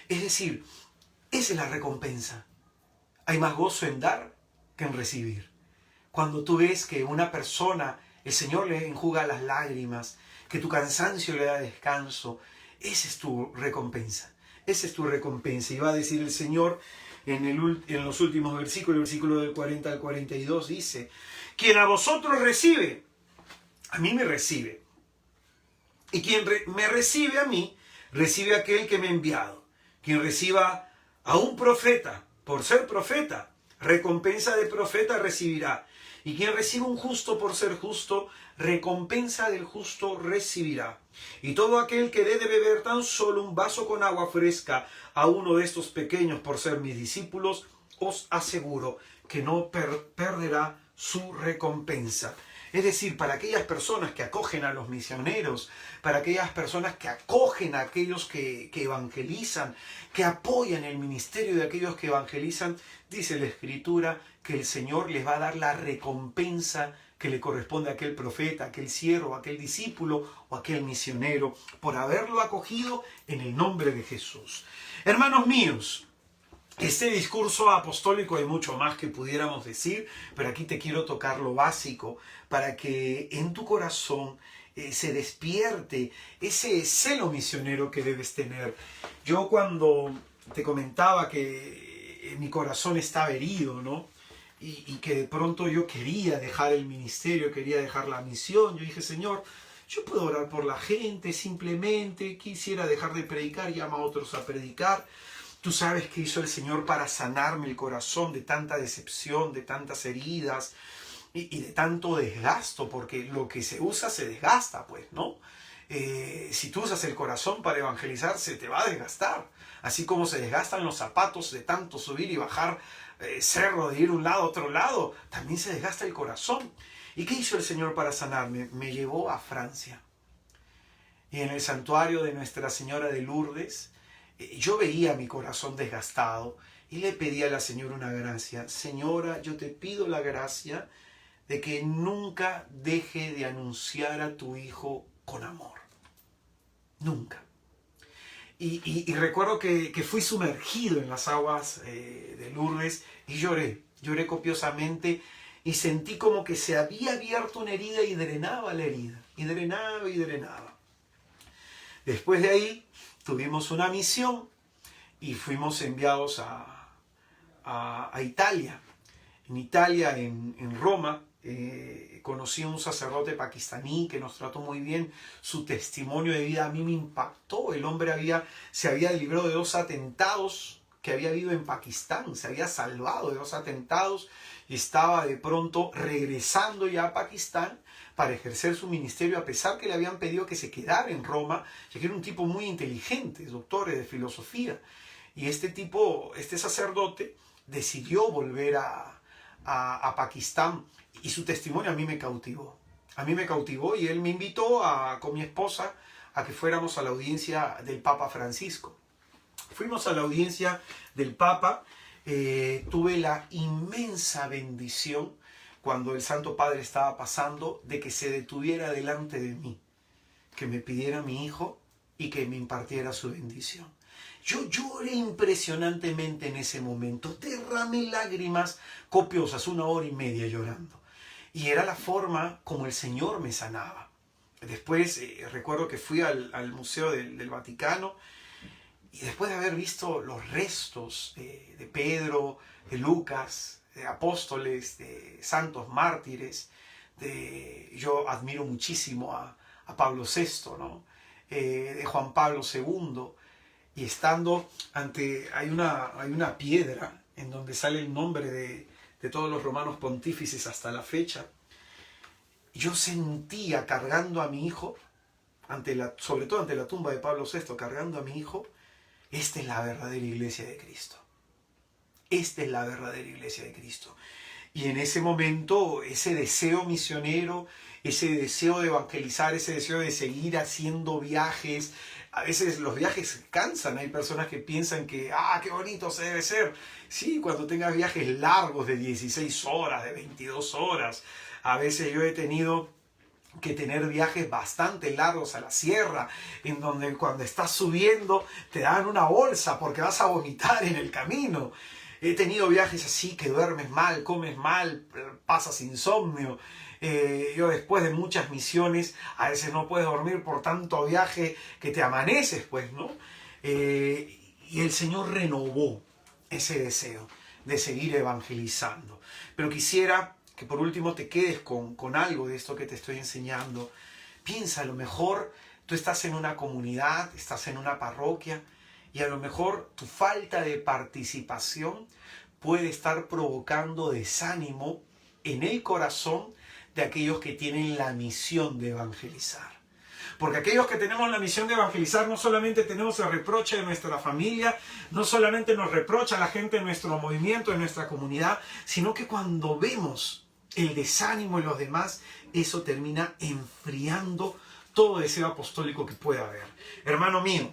Es decir, esa es la recompensa. Hay más gozo en dar que en recibir. Cuando tú ves que una persona, el Señor le enjuga las lágrimas, que tu cansancio le da descanso, esa es tu recompensa. Esa es tu recompensa. Y va a decir el Señor en los últimos versículos, el versículo del 40 al 42, dice, quien a vosotros recibe, a mí me recibe. Y quien me recibe a mí, recibe a aquel que me ha enviado. Quien reciba a un profeta, por ser profeta, recompensa de profeta recibirá. Y quien recibe un justo por ser justo, recompensa del justo recibirá. Y todo aquel que dé de beber tan solo un vaso con agua fresca a uno de estos pequeños por ser mis discípulos, os aseguro que no perderá su recompensa. Es decir, para aquellas personas que acogen a los misioneros, para aquellas personas que acogen a aquellos que evangelizan, que apoyan el ministerio de aquellos que evangelizan, dice la Escritura que el Señor les va a dar la recompensa que le corresponde a aquel profeta, aquel siervo, aquel discípulo o aquel misionero, por haberlo acogido en el nombre de Jesús. Hermanos míos, este discurso apostólico hay mucho más que pudiéramos decir, pero aquí te quiero tocar lo básico para que en tu corazón se despierte ese celo misionero que debes tener. Yo cuando te comentaba que mi corazón estaba herido, ¿no? Y que de pronto yo quería dejar el ministerio, quería dejar la misión, yo dije, Señor, yo puedo orar por la gente, simplemente quisiera dejar de predicar, llama a otros a predicar. Tú sabes qué hizo el Señor para sanarme el corazón de tanta decepción, de tantas heridas y de tanto desgasto, porque lo que se usa se desgasta, pues, ¿no? Si tú usas el corazón para evangelizar, se te va a desgastar. Así como se desgastan los zapatos de tanto subir y bajar cerro, de ir de un lado a otro lado, también se desgasta el corazón. ¿Y qué hizo el Señor para sanarme? Me llevó a Francia. y en el santuario de Nuestra Señora de Lourdes, yo veía mi corazón desgastado y le pedí a la Señora una gracia. Señora, yo te pido la gracia de que nunca deje de anunciar a tu Hijo con amor. Nunca. Y recuerdo que fui sumergido en las aguas de Lourdes y lloré copiosamente y sentí como que se había abierto una herida y drenaba la herida, y drenaba y drenaba. Después de ahí tuvimos una misión y fuimos enviados a Italia. En Italia, en Roma, conocí a un sacerdote pakistaní que nos trató muy bien. Su testimonio de vida a mí me impactó. El hombre se había librado de 2 atentados que había habido en Pakistán, se había salvado de 2 atentados y estaba de pronto regresando ya a Pakistán para ejercer su ministerio, a pesar que le habían pedido que se quedara en Roma, ya que era un tipo muy inteligente, doctor de filosofía. Y este sacerdote, decidió volver a Pakistán, y su testimonio a mí me cautivó. A mí me cautivó y él me invitó con mi esposa a que fuéramos a la audiencia del Papa Francisco. Fuimos a la audiencia del Papa. Tuve la inmensa bendición, cuando el Santo Padre estaba pasando, de que se detuviera delante de mí, que me pidiera a mi hijo y que me impartiera su bendición. Yo lloré impresionantemente en ese momento, derramé lágrimas copiosas, 1 hora y media llorando. Y era la forma como el Señor me sanaba. Después recuerdo que fui al Museo del Vaticano, y después de haber visto los restos de Pedro, de Lucas, de apóstoles, de santos mártires, yo admiro muchísimo a Pablo VI, ¿no? De Juan Pablo II, y estando hay una piedra en donde sale el nombre de todos los romanos pontífices hasta la fecha. Yo sentía, cargando a mi hijo, sobre todo ante la tumba de Pablo VI, cargando a mi hijo, esta es la verdadera iglesia de Cristo. Esta es la verdadera iglesia de Cristo. Y en ese momento, ese deseo misionero, ese deseo de evangelizar, ese deseo de seguir haciendo viajes. A veces los viajes cansan. Hay personas que piensan que, qué bonito se debe ser. Sí, cuando tengas viajes largos de 16 horas, de 22 horas. A veces yo he tenido que tener viajes bastante largos a la sierra, en donde cuando estás subiendo te dan una bolsa porque vas a vomitar en el camino. He tenido viajes así que duermes mal, comes mal, pasas insomnio. Yo después de muchas misiones, a veces no puedes dormir por tanto viaje que te amaneces, pues, ¿no? Y el Señor renovó ese deseo de seguir evangelizando. Pero quisiera que por último te quedes con algo de esto que te estoy enseñando. Piensa, a lo mejor tú estás en una comunidad, estás en una parroquia, y a lo mejor tu falta de participación puede estar provocando desánimo en el corazón de aquellos que tienen la misión de evangelizar. Porque aquellos que tenemos la misión de evangelizar no solamente tenemos el reproche de nuestra familia, no solamente nos reprocha la gente en nuestro movimiento, en nuestra comunidad, sino que cuando vemos el desánimo en los demás, eso termina enfriando todo deseo apostólico que pueda haber. Hermano mío,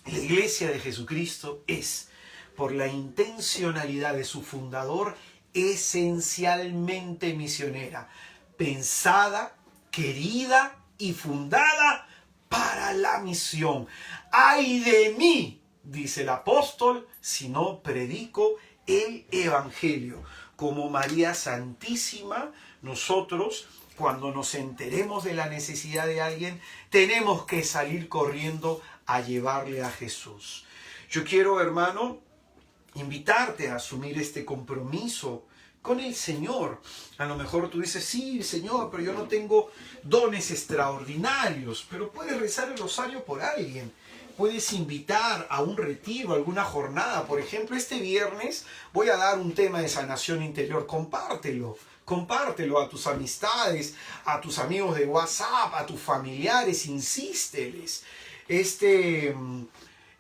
la Iglesia de Jesucristo es, por la intencionalidad de su fundador, esencialmente misionera, pensada, querida y fundada para la misión. ¡Ay de mí!, dice el apóstol, si no predico el Evangelio. Como María Santísima, nosotros, cuando nos enteremos de la necesidad de alguien, tenemos que salir corriendo a llevarle a Jesús. Yo quiero, hermano, invitarte a asumir este compromiso con el Señor. A lo mejor tú dices, sí, Señor, pero yo no tengo dones extraordinarios. Pero puedes rezar el rosario por alguien. Puedes invitar a un retiro, a alguna jornada. Por ejemplo, este viernes voy a dar un tema de sanación interior. Compártelo. Compártelo a tus amistades, a tus amigos de WhatsApp, a tus familiares. Insísteles.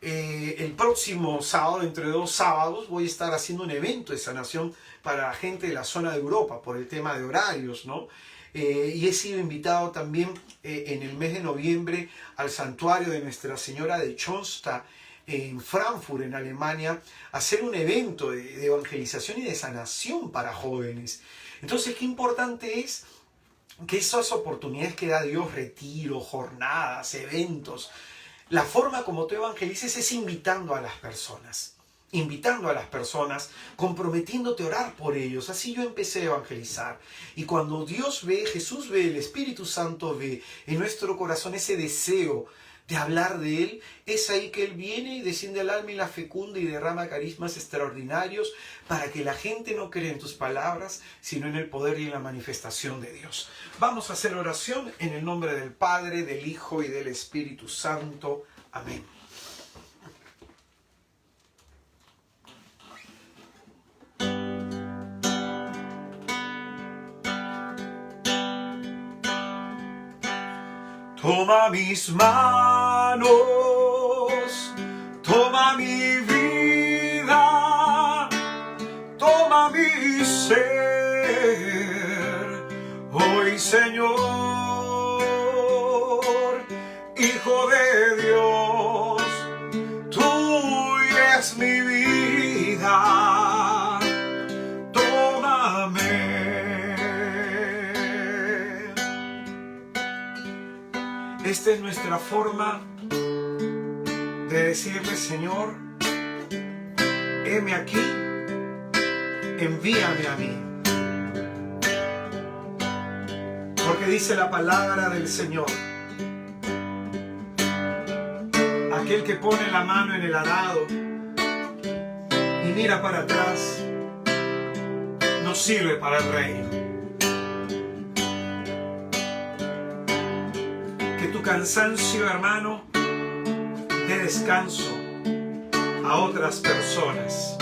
El próximo sábado, entre 2 sábados, voy a estar haciendo un evento de sanación para la gente de la zona de Europa, por el tema de horarios, ¿no? y he sido invitado también en el mes de noviembre al santuario de Nuestra Señora de Chonsta en Frankfurt, en Alemania, a hacer un evento de evangelización y de sanación para jóvenes. Entonces, qué importante es que esas oportunidades que da Dios, retiros, jornadas, eventos, la forma como tú evangelices es invitando a las personas, comprometiéndote a orar por ellos. Así yo empecé a evangelizar. Y cuando Dios ve, Jesús ve, el Espíritu Santo ve en nuestro corazón ese deseo de hablar de Él, es ahí que Él viene y desciende al alma y la fecunda y derrama carismas extraordinarios para que la gente no crea en tus palabras, sino en el poder y en la manifestación de Dios. Vamos a hacer oración en el nombre del Padre, del Hijo y del Espíritu Santo. Amén. Toma mis manos, toma mi vida, toma mi ser. Hoy, Señor, Hijo de Dios, tuya es mi vida, tómame. Esta es nuestra forma de decirle: Señor, heme aquí, envíame a mí. Porque dice la palabra del Señor: aquel que pone la mano en el arado y mira para atrás, no sirve para el reino. Que tu cansancio, hermano, dé descanso a otras personas.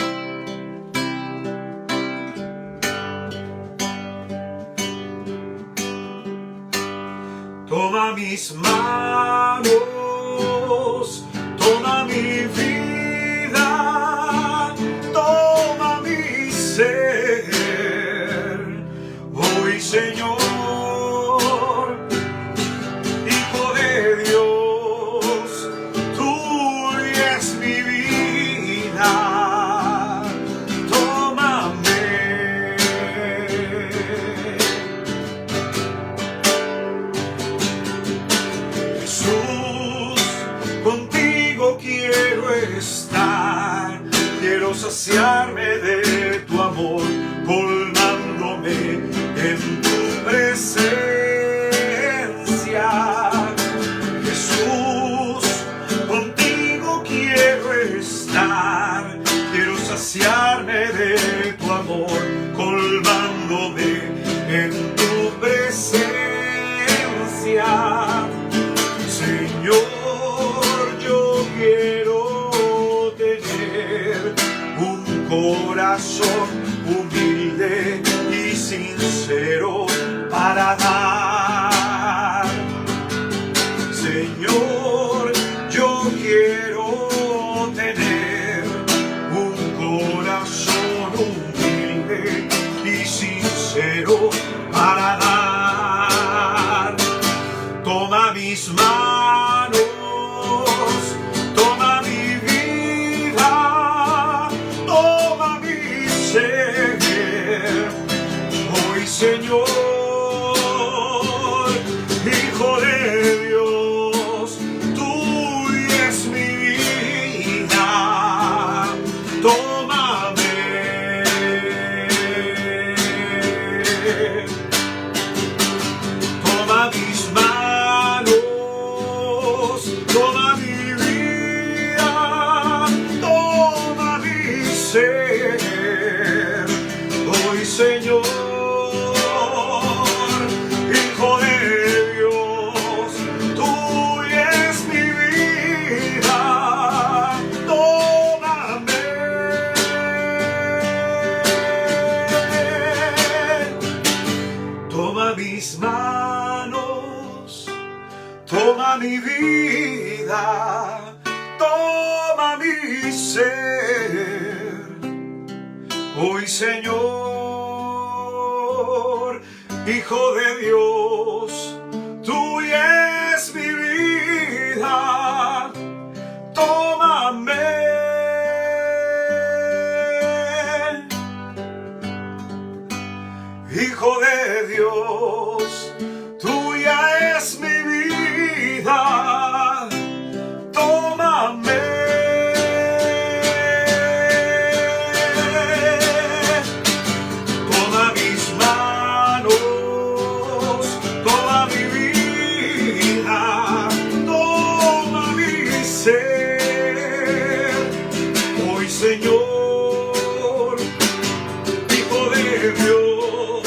Toma mis manos, toma mi vida, toma mi ser. Hoy, Señor, Hijo de Dios, tuya es mi vida, tómame. Jesús, contigo quiero estar, quiero saciarme de tu amor, colmándome en tu presencia. Jesús, contigo quiero estar, quiero saciarme de tu amor, colmándome en tu presencia. Señor, yo quiero tener un corazón humilde y sincero para dar. Señor, yo quiero tener un corazón humilde y sincero para dar. Toma mis manos, toma mi vida, toma mi ser. Hoy, Señor, Hijo de Dios, tuya es mi vida, tómame. Toma mis manos, toma mi vida, toma mi ser. Hoy, Señor, Hijo de Dios, tuya es mi vida, tómame. Toma mis manos, toma mi vida, toma mi ser. Hoy, Señor, Hijo de Dios, tuya es mi vida, tómame. Hijo de Dios, tuya es mi vida, tómame. Toma mis manos, toma mi vida, toma mi ser. Hoy, Señor, Hijo de Dios,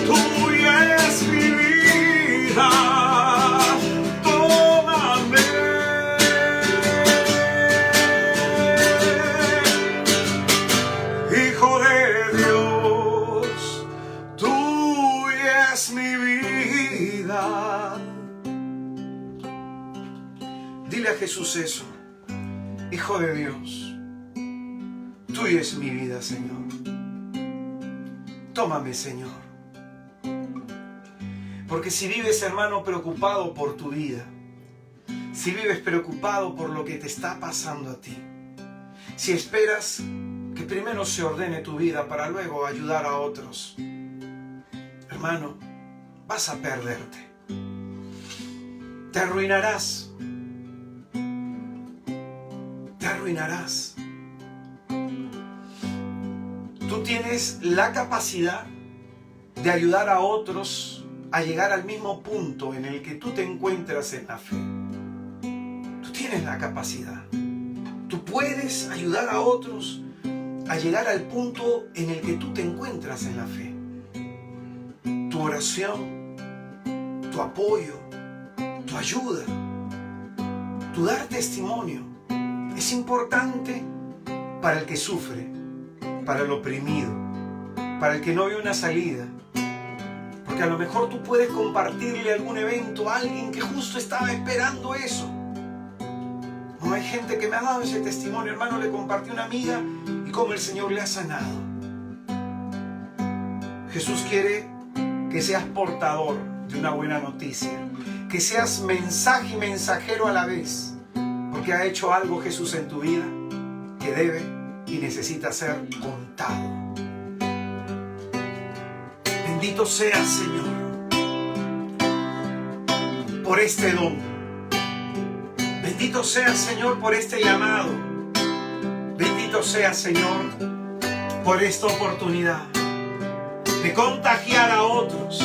tuya es mi vida, tómame. Hijo de Dios, tuya es mi vida. Dile a Jesús eso. Hijo de Dios, tuya es mi vida, Señor. Tómame, Señor. Porque si vives, hermano, preocupado por tu vida, si vives preocupado por lo que te está pasando a ti, si esperas que primero se ordene tu vida para luego ayudar a otros, hermano, vas a perderte. Te arruinarás. Te arruinarás. Tú tienes la capacidad de ayudar a otros a llegar al mismo punto en el que tú te encuentras en la fe. Tú tienes la capacidad. Tú puedes ayudar a otros a llegar al punto en el que tú te encuentras en la fe. Tu oración, tu apoyo, tu ayuda, tu dar testimonio es importante para el que sufre, para el oprimido, para el que no ve una salida. Porque a lo mejor tú puedes compartirle algún evento a alguien que justo estaba esperando eso. No, hay gente que me ha dado ese testimonio, hermano, le compartí a una amiga y cómo el Señor le ha sanado. Jesús quiere que seas portador de una buena noticia, que seas mensaje y mensajero a la vez, porque ha hecho algo Jesús en tu vida que debe y necesita ser contado. Bendito seas, Señor, por este don. Bendito seas, Señor, por este llamado. Bendito seas, Señor, por esta oportunidad de contagiar a otros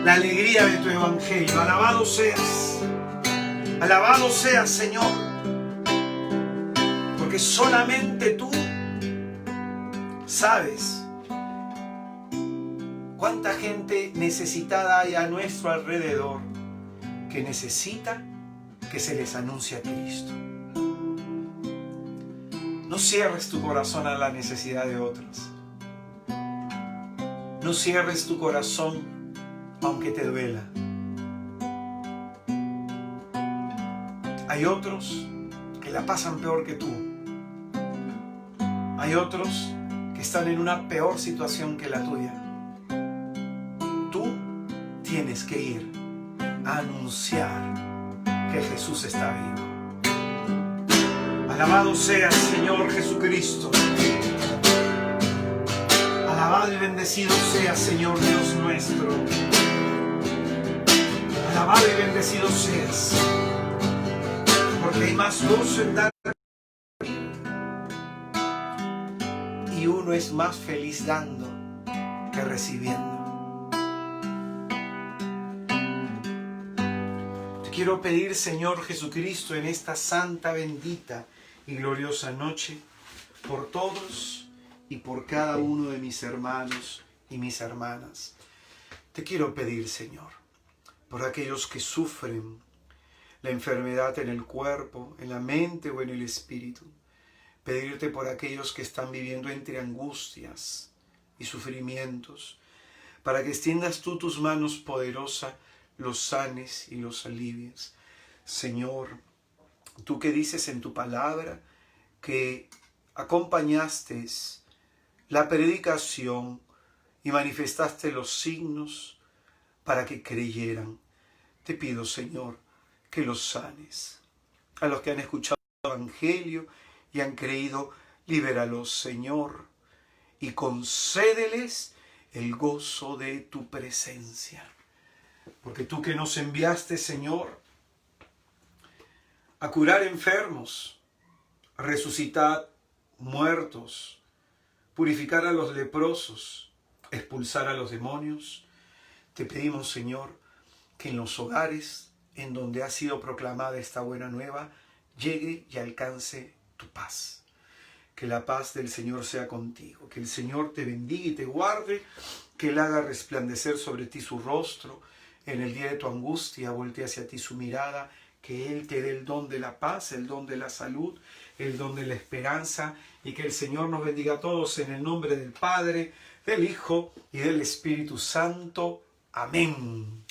la alegría de tu evangelio. Alabado seas. Alabado seas, Señor, porque solamente tú sabes cuánta gente necesitada hay a nuestro alrededor que necesita que se les anuncie a Cristo. No cierres tu corazón a la necesidad de otros. No cierres tu corazón aunque te duela. Hay otros que la pasan peor que tú. Hay otros que están en una peor situación que la tuya. Tú tienes que ir a anunciar que Jesús está vivo. Alabado seas, Señor Jesucristo. Alabado y bendecido seas, Señor Dios nuestro. Alabado y bendecido seas, porque hay más gozo en dar y uno es más feliz dando que recibiendo. Te quiero pedir, Señor Jesucristo, en esta santa, bendita y gloriosa noche, por todos y por cada uno de mis hermanos y mis hermanas. Te quiero pedir, Señor, por aquellos que sufren la enfermedad en el cuerpo, en la mente o en el espíritu. Pedirte por aquellos que están viviendo entre angustias y sufrimientos, para que extiendas tú tus manos poderosas, los sanes y los alivies. Señor, tú que dices en tu palabra que acompañaste la predicación y manifestaste los signos para que creyeran. Te pido, Señor, que los sanes. A los que han escuchado el Evangelio y han creído, libéralos, Señor, y concédeles el gozo de tu presencia. Porque tú que nos enviaste, Señor, a curar enfermos, a resucitar muertos, purificar a los leprosos, expulsar a los demonios, te pedimos, Señor, que en los hogares en donde ha sido proclamada esta buena nueva, llegue y alcance tu paz. Que la paz del Señor sea contigo, que el Señor te bendiga y te guarde, que Él haga resplandecer sobre ti su rostro, en el día de tu angustia voltee hacia ti su mirada, que Él te dé el don de la paz, el don de la salud, el don de la esperanza, y que el Señor nos bendiga a todos en el nombre del Padre, del Hijo y del Espíritu Santo. Amén.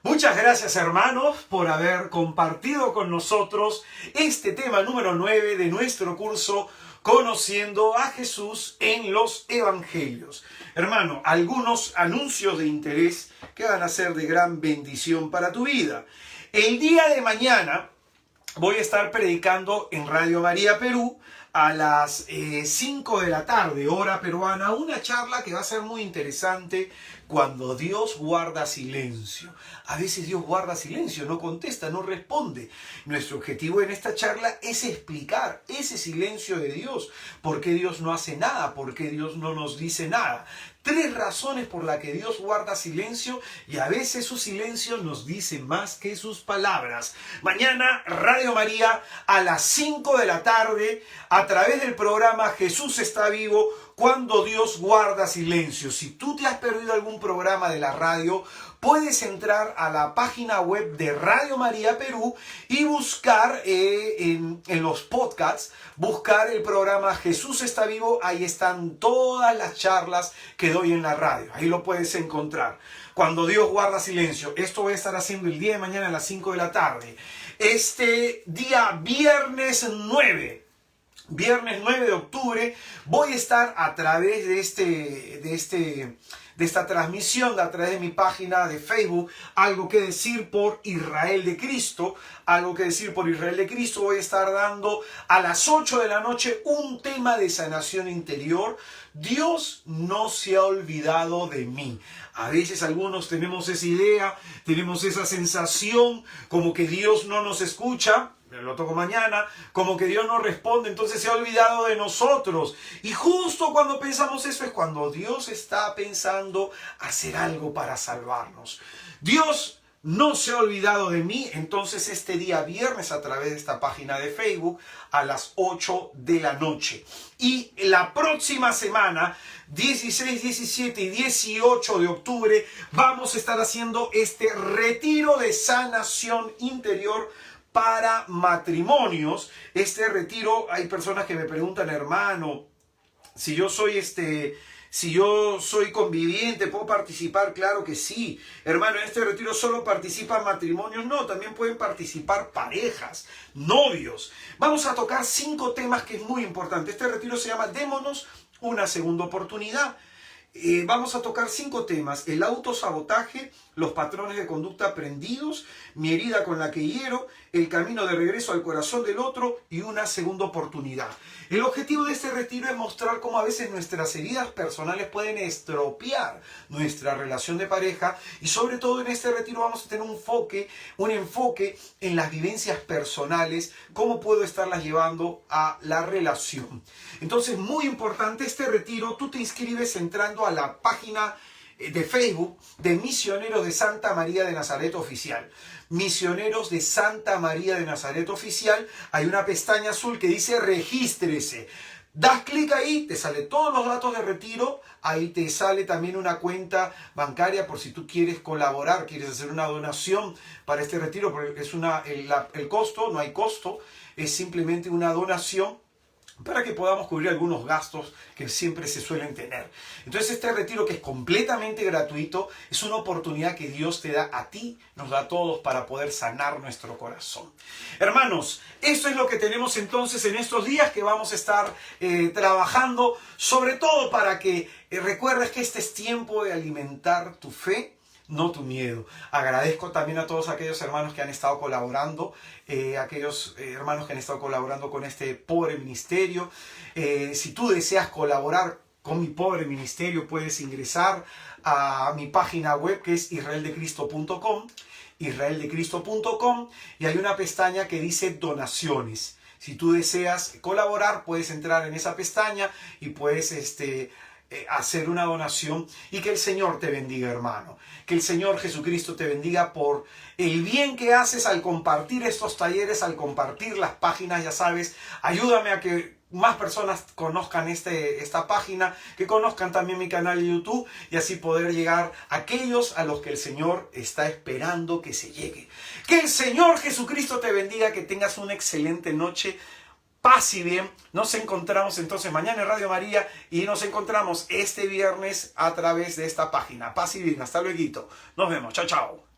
Muchas gracias, hermanos, por haber compartido con nosotros este tema número 9 de nuestro curso Conociendo a Jesús en los Evangelios. Hermano, algunos anuncios de interés que van a ser de gran bendición para tu vida. El día de mañana voy a estar predicando en Radio María Perú a las 5 de la tarde, hora peruana, una charla que va a ser muy interesante cuando Dios guarda silencio. A veces Dios guarda silencio, no contesta, no responde. Nuestro objetivo en esta charla es explicar ese silencio de Dios. ¿Por qué Dios no hace nada? ¿Por qué Dios no nos dice nada? 3 razones por las que Dios guarda silencio y a veces su silencio nos dice más que sus palabras. Mañana, Radio María, a las 5 de la tarde, a través del programa Jesús está vivo, cuando Dios guarda silencio. Si tú te has perdido algún programa de la radio, puedes entrar a la página web de Radio María Perú y buscar en los podcasts, buscar el programa Jesús está vivo. Ahí están todas las charlas que doy en la radio. Ahí lo puedes encontrar. Cuando Dios guarda silencio. Esto voy a estar haciendo el día de mañana a las 5 de la tarde. Este día viernes 9 de octubre voy a estar a través de esta transmisión, a través de mi página de Facebook, Algo que decir por Israel de Cristo. Algo que decir por Israel de Cristo. Voy a estar dando a las 8 de la noche un tema de sanación interior. Dios no se ha olvidado de mí. A veces algunos tenemos esa idea, tenemos esa sensación como que Dios no nos escucha. Lo toco mañana, como que Dios no responde, entonces se ha olvidado de nosotros. Y justo cuando pensamos eso es cuando Dios está pensando hacer algo para salvarnos. Dios no se ha olvidado de mí, entonces este día viernes a través de esta página de Facebook a las 8 de la noche. Y la próxima semana, 16, 17 y 18 de octubre, vamos a estar haciendo este retiro de sanación interior para matrimonios. Este retiro, hay personas que me preguntan, hermano, si yo soy conviviente, ¿puedo participar? Claro que sí. Hermano, en este retiro solo participan matrimonios. No, también pueden participar parejas, novios. Vamos a tocar 5 temas que es muy importante. Este retiro se llama Démonos una segunda oportunidad. Vamos a tocar 5 temas: el autosabotaje, los patrones de conducta aprendidos, mi herida con la que hiero, el camino de regreso al corazón del otro y una segunda oportunidad. El objetivo de este retiro es mostrar cómo a veces nuestras heridas personales pueden estropear nuestra relación de pareja, y sobre todo en este retiro vamos a tener un enfoque en las vivencias personales, cómo puedo estarlas llevando a la relación. Entonces, muy importante este retiro. Tú te inscribes entrando a la página de Facebook de Misioneros de Santa María de Nazaret Oficial. Misioneros de Santa María de Nazaret Oficial. Hay una pestaña azul que dice regístrese. Das clic ahí, te sale todos los datos de retiro. Ahí te sale también una cuenta bancaria por si tú quieres colaborar, quieres hacer una donación para este retiro, porque es el costo, no hay costo, es simplemente una donación. para que podamos cubrir algunos gastos que siempre se suelen tener. Entonces este retiro, que es completamente gratuito, es una oportunidad que Dios te da a ti, nos da a todos, para poder sanar nuestro corazón. Hermanos, esto es lo que tenemos entonces en estos días, que vamos a estar trabajando, sobre todo para que recuerdes que este es tiempo de alimentar tu fe, no tu miedo. Agradezco también a todos aquellos hermanos que han estado colaborando, hermanos que han estado colaborando con este pobre ministerio. Si tú deseas colaborar con mi pobre ministerio, puedes ingresar a mi página web, que es israeldecristo.com, israeldecristo.com, y hay una pestaña que dice donaciones. Si tú deseas colaborar, puedes entrar en esa pestaña y puedes hacer una donación, y que el Señor te bendiga, hermano. Que el Señor Jesucristo te bendiga por el bien que haces al compartir estos talleres, al compartir las páginas. Ya sabes, ayúdame a que más personas conozcan esta página, que conozcan también mi canal de YouTube, y así poder llegar a aquellos a los que el Señor está esperando que se llegue. Que el Señor Jesucristo te bendiga, que tengas una excelente noche. Paz y bien. Nos encontramos entonces mañana en Radio María, y nos encontramos este viernes a través de esta página. Paz y bien. Hasta luego. Nos vemos. Chao, chao.